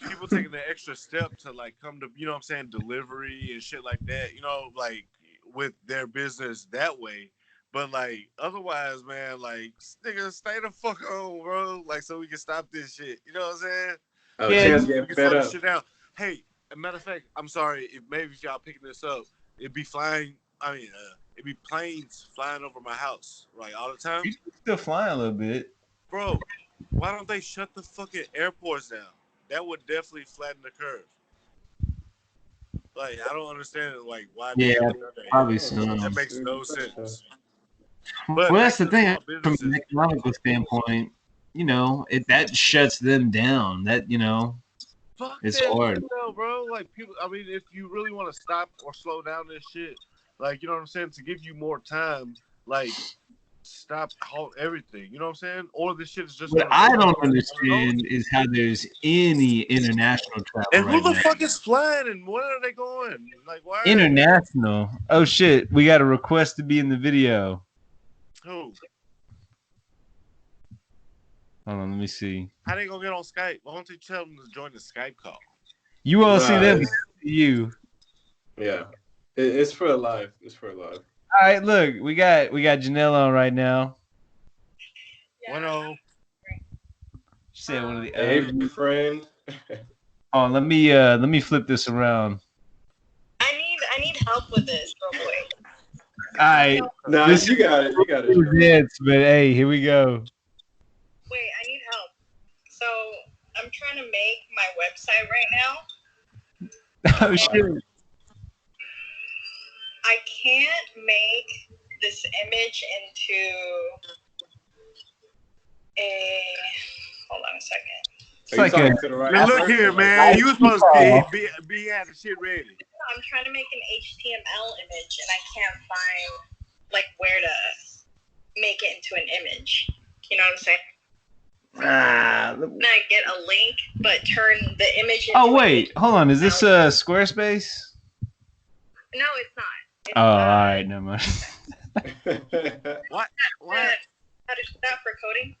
People taking the extra step to like come to, you know what I'm saying, delivery and shit like that, you know, like with their business that way. But like otherwise, man, like nigga, stay the fuck home, bro. Like so we can stop this shit. You know what I'm saying? Oh, Yeah, Chance We getting can fed slow up. this shit down. Hey, a matter of fact, I'm sorry if maybe if y'all picking this up, it'd be flying. I mean, it'd be planes flying over my house like all the time, You're still flying a little bit. bro. Why don't they shut the fucking airports down? That would definitely flatten the curve. Like I don't understand like why they Yeah, haven't done that probably yet. so. That makes no sense. Well, But that's back to the the thing. small From an businesses. economical standpoint, you know, that shuts them down. That Fuck it's that hard. shit though, bro. Like people I mean, if you really want to stop or slow down this shit, like you know what I'm saying, to give you more time, like stop halt everything. You know what I'm saying? Or this shit is just What gonna I go don't on. understand is how there's any international travel And who right the now. fuck is flying and where are they going? Like why? International. Oh shit! We got a request to be in the video. Who? Hold on, let me see. How they gonna get on Skype? Why don't you tell them to join the Skype call? You won't see them. Nice. You. Yeah. It's for life. It's for life. All right, look, we got Janelle on right now. Bueno. She said one of the. Hey, friend. Oh, let me flip this around. I need help with this real quick. All right, Nah, this you got it. You got it. dance, but hey, here we go. Wait, I need help. So I'm trying to make my website right now. Oh shit! I can't make this image into a. Hold on a second. It's like talking a. to the right Man, look person? here, Like, man. You was supposed to be had the shit ready. I'm trying to make an HTML image, and I can't find like where to make it into an image. You know what I'm saying? And I get a link, but turn the image into. Oh wait, hold on. Is this Squarespace? No, it's not. It's, Oh, all right, never mind. What? How to do that for coding?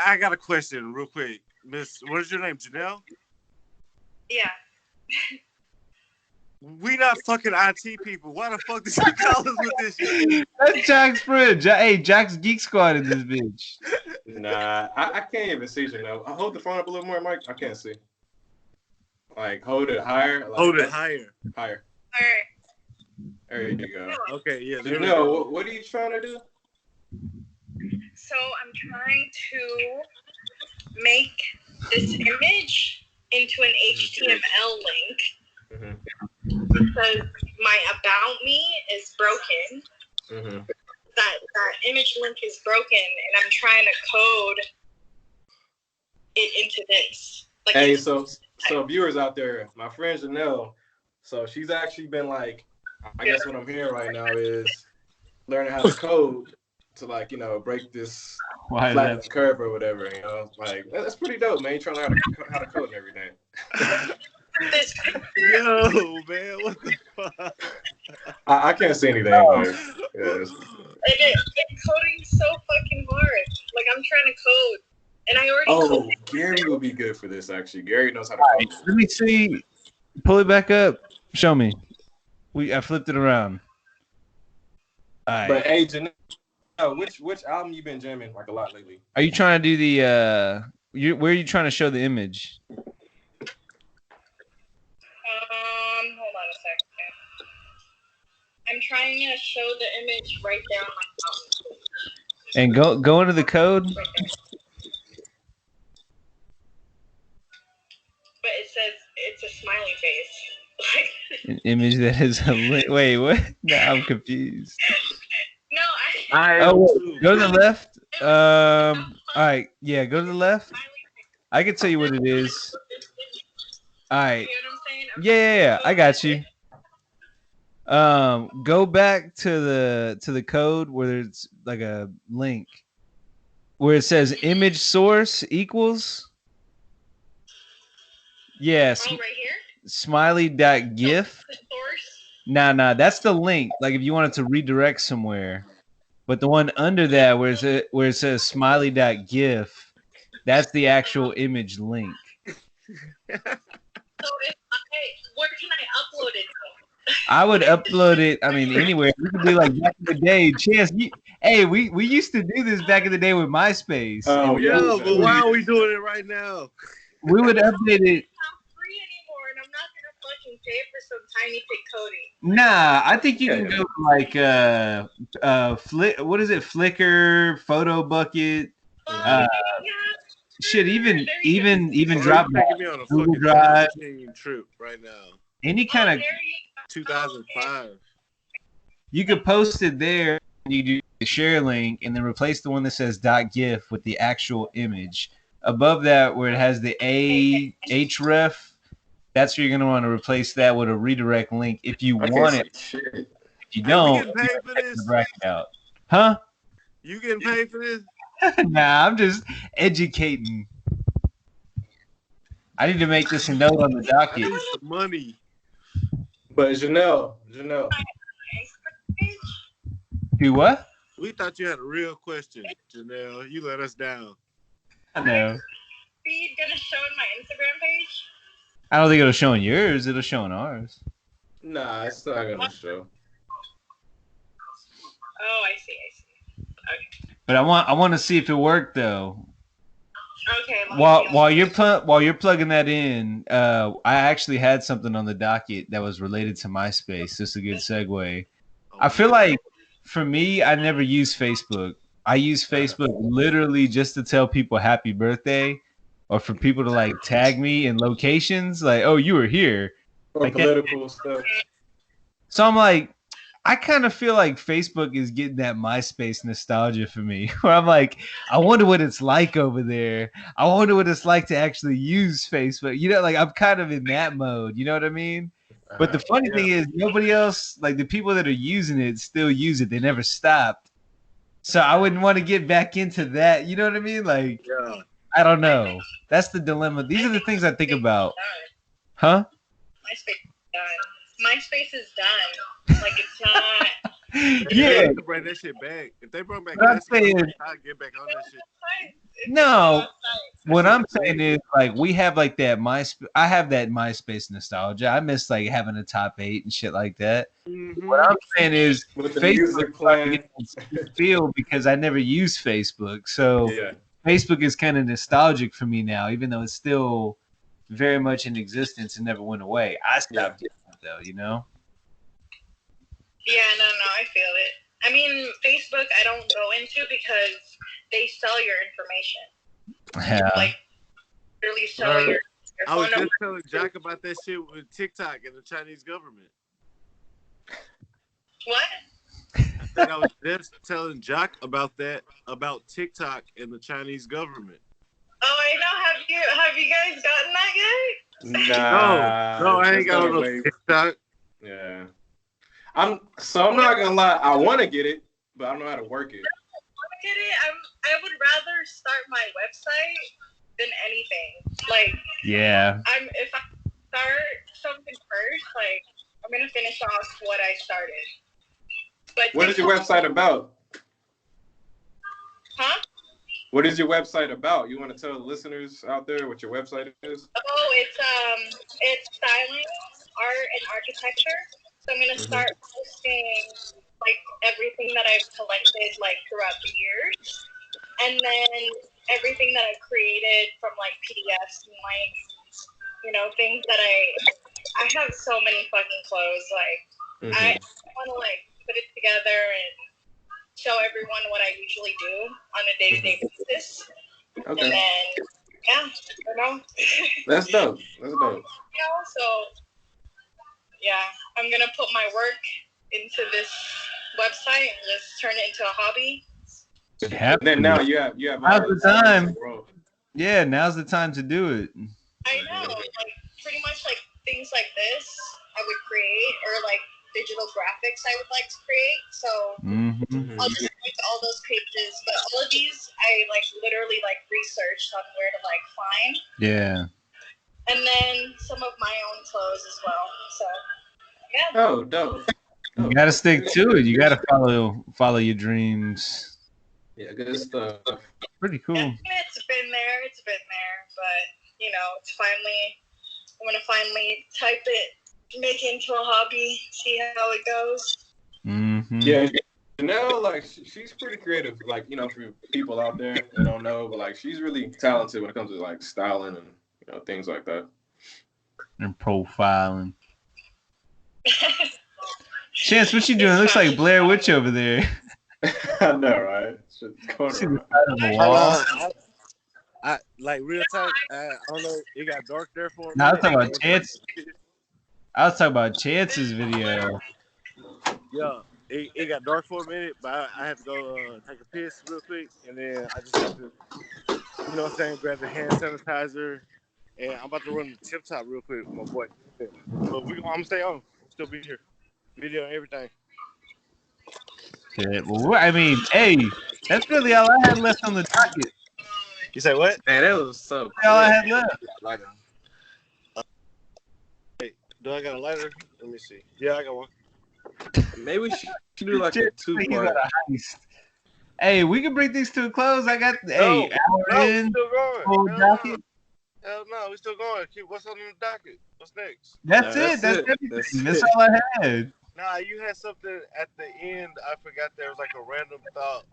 I got a question real quick. Miss, what is your name? Janelle? Yeah. We not fucking IT people. Why the fuck did you call us with this shit? That's Jack's friend. Hey, Jack's Geek Squad in this bitch. Nah, I can't even see you now. Hold the phone up a little more, Mike. I can't see. Like, hold it higher. Like, Hold it higher. Higher. All right. There you go. Okay, yeah. You know, what are you trying to do? So I'm trying to make this image into an HTML link because my about me is broken. Mm-hmm. That image link is broken, and I'm trying to code it into this. Like, Hey, so viewers out there, my friend Janelle, so she's actually been like, I guess what I'm hearing right now is learning how to code to, like, you know, break this Why is flatten that? the curve or whatever, you know, like that's pretty dope, man. You trying to learn how to code and everything. this. Yo, man, what the fuck? I can't say anything, but yeah, And coding's so fucking hard. Like, I'm trying to code, and I already oh, coded. Gary would be good for this actually. Gary knows how to Right, code. let me see. Pull it back up. Show me. I flipped it around. All right. But hey, Janelle, which album you been jamming like a lot lately? Are you trying to do the where are you trying to show the image? Hold on a second. I'm trying to show the image right down my phone. And go into the code. Right there. But it says it's a smiley face. An image that is a wait, what? No, I'm confused. No, Go to the left. All right, yeah, go to the left. I can tell you what it is. All right. You know what I'm saying? Yeah, I got you. Go back to the code where there's like a link where it says image source equals. Yeah, Oh, right here? smiley.gif. The source? Nah, that's the link. Like if you wanted to redirect somewhere. But the one under that where it says smiley.gif, that's the actual image link. So where can I upload it to? I would upload it, I mean, anywhere. We could do like back in the day. Chance, we used to do this back in the day with MySpace. Oh, yeah. Yo, but why are we doing it right now? We would update it. It's not free anymore, and I'm not gonna fucking pay for some tiny thick coding. Nah, I think you can Yeah. go to like what is it? Flickr, Photo Bucket, Yeah. shit, even Oh, drop you're taking me on a Google fucking Drive. time trip right now. Any kind of, There you go. 2005. you could post it there and you do the share link and then replace the one that says .gif with the actual image. Above that where it has the href, that's where you're gonna want to replace that with a redirect link if you want it. Shit. If you Hey, don't, we getting paid for the this? bracket out. Huh? You getting paid for this? Nah, I'm just educating. I need to make this a note on the I docket. need some money. But Janelle, Do what? We thought you had a real question, Janelle. You let us down. I know. Feed gonna show in my Instagram page? I don't think it'll show in yours. It'll show in ours. nah, it's not gonna show. Oh, I see. Okay. But I want to see if it worked though. Okay. While you're plugging that in, I actually had something on the docket that was related to MySpace. Just a good segue. I feel like for me, I never use Facebook. I use Facebook literally just to tell people happy birthday, or for people to like tag me in locations, like, oh, you were here. Or Like political stuff. So I'm like, I kind of feel like Facebook is getting that MySpace nostalgia for me, where I'm like, I wonder what it's like over there. I wonder what it's like to actually use Facebook. You know, like I'm kind of in that mode. You know what I mean? But the funny thing is, nobody else, like the people that are using it, still use it. They never stopped. So I wouldn't want to get back into that. You know what I mean? Like, Yeah. I don't know. That's the dilemma. These are the things I think about. Huh? MySpace is done. MySpace is done. Like it's not. They Yeah. have to bring that shit back. If they bring back What I'm that saying- shit, I'll get back on that shit. No. What I'm saying is, like, we have like that I have that MySpace nostalgia. I miss like having a top 8 and shit like that. Mm-hmm. What I'm saying is, With the Facebook music playing. feel because I never used Facebook, so Yeah. Facebook is kind of nostalgic for me now, even though it's still very much in existence and never went away. I stopped doing it though, you know. Yeah, no, I feel it. I mean, Facebook I don't go into because they sell your information. Yeah. Like, literally sell your I was phone just number. telling Jack about that shit with TikTok and the Chinese government. What? I think I was just telling Jock about that, about TikTok and the Chinese government. Oh, I know. Have you guys gotten that yet? No, I ain't just got gotta no wait. TikTok. Yeah. I'm not gonna lie, I wanna get it, but I don't know how to work it. Get it? I would rather start my website than anything. Like, Yeah. if I start something first, like I'm gonna finish off what I started. But What is your website about? Huh? What is your website about? You want to tell the listeners out there what your website is? Oh, it's styling, art, and architecture. So I'm gonna start posting like everything that I've collected like throughout the years, and then everything that I've created from like PDFs and like things that I have so many fucking clothes. Like I want to like put it together and show everyone what I usually do on a day-to-day basis. Okay. And then That's dope. That's dope. So yeah, I'm gonna put my work into this website and just turn it into a hobby. Then now you have now's the time. Yeah, now's the time to do it. I know, like pretty much like things like this I would create, or like digital graphics I would like to create. So I'll just make all those pages, but all of these I like literally like researched on where to like find. Yeah. And then some of my own clothes as well. So yeah. Oh, dope. You gotta stick to it. You gotta follow your dreams. Yeah, good stuff. Pretty cool. It's been there, but I'm gonna finally type it, make it into a hobby, see how it goes. Yeah, like she's pretty creative. Like for people out there that don't know, but like she's really talented when it comes to like styling and things like that. And profiling. Chance, what you doing? It looks like Blair Witch over there. I know, right? Going I like real time. I don't know. It got dark there for me. No, I was talking about Chance. I was talking about Chance's video. Yeah, it got dark for a minute, but I had to go take a piss real quick, and then I just have to, grab the hand sanitizer, and I'm about to run the tip top real quick, my boy. But I'm gonna stay on. Still be here, video and everything. Okay, well, I mean, hey, that's really all I had left on the docket. You say what? Man, that was so That's all I had left. Hey, do I got a lighter? Let me see. Yeah, I got one. Maybe we should do like a 2-part. Hey, we can bring these to a close. I got No, hour in. Still going. Full docket. Hell no, we still going. What's on the docket? What's next? That's it. That's everything. That's all I had. Nah, you had something at the end. I forgot there was like a random thought.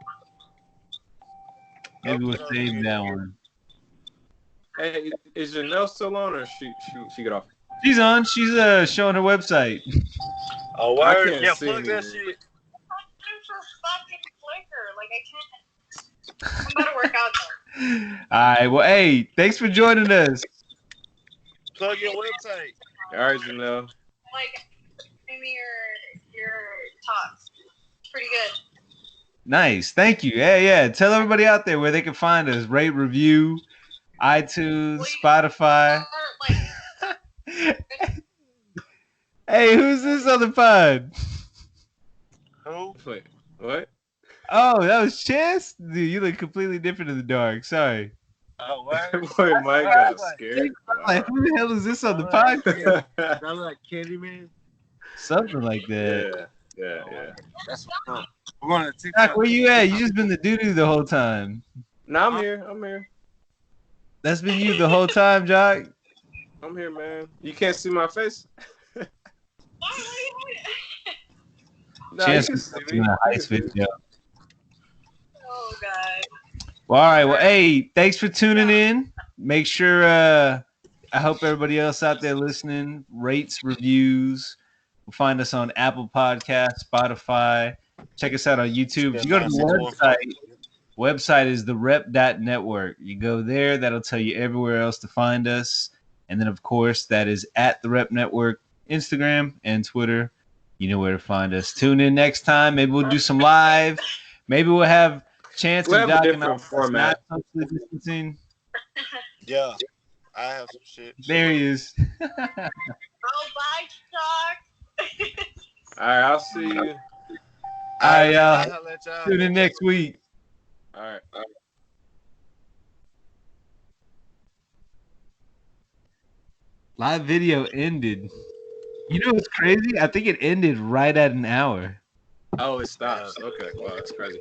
Maybe we'll save that one. Hey, is Janelle still on, or she get off? She's on. She's showing her website. Oh, I word. can't Yeah, see plug that anything. shit. I'm about to work out though. All right. Well, hey, thanks for joining us. Plug your website. All right, Janelle. Like, maybe your talks. Pretty good. Nice. Thank you. Yeah. Tell everybody out there where they can find us. Rate, review, iTunes, Spotify. Hey, who's this on the pod? Who? Wait, what? Oh, that was Chance? Dude, you look completely different in the dark. Sorry. Oh, what? Boy, Mike got scared. I'm like, who the hell is this on the podcast? I look like Candyman. Something like that. Yeah. That's what we're going to Doc, TikTok. where you at? You just been the doo-doo the whole time. No, I'm here. That's been you the whole time, Jock? I'm here, man. You can't see my face? No, Chance you can is see doing me. a heist video. Oh god. Well, all right. Well, hey, thanks for tuning in. Make sure I hope everybody else out there listening rates, reviews. Find us on Apple Podcasts, Spotify. Check us out on YouTube. If you go to the website is therep.network. You go there, that'll tell you everywhere else to find us. And then, of course, that is at the Rep Network, Instagram and Twitter. You know where to find us. Tune in next time. Maybe we'll do some live. Maybe we'll have chance We'll of have a Doc and different us not format. socially distancing. Yeah, I have some shit. There he is. Oh, bye, Doc. All right, I'll see you. All right, y'all. I'll let y'all. Tune in next week. All right. Live video ended. You know what's crazy? I think it ended right at an hour. Oh, it stops. Okay, wow, that's crazy.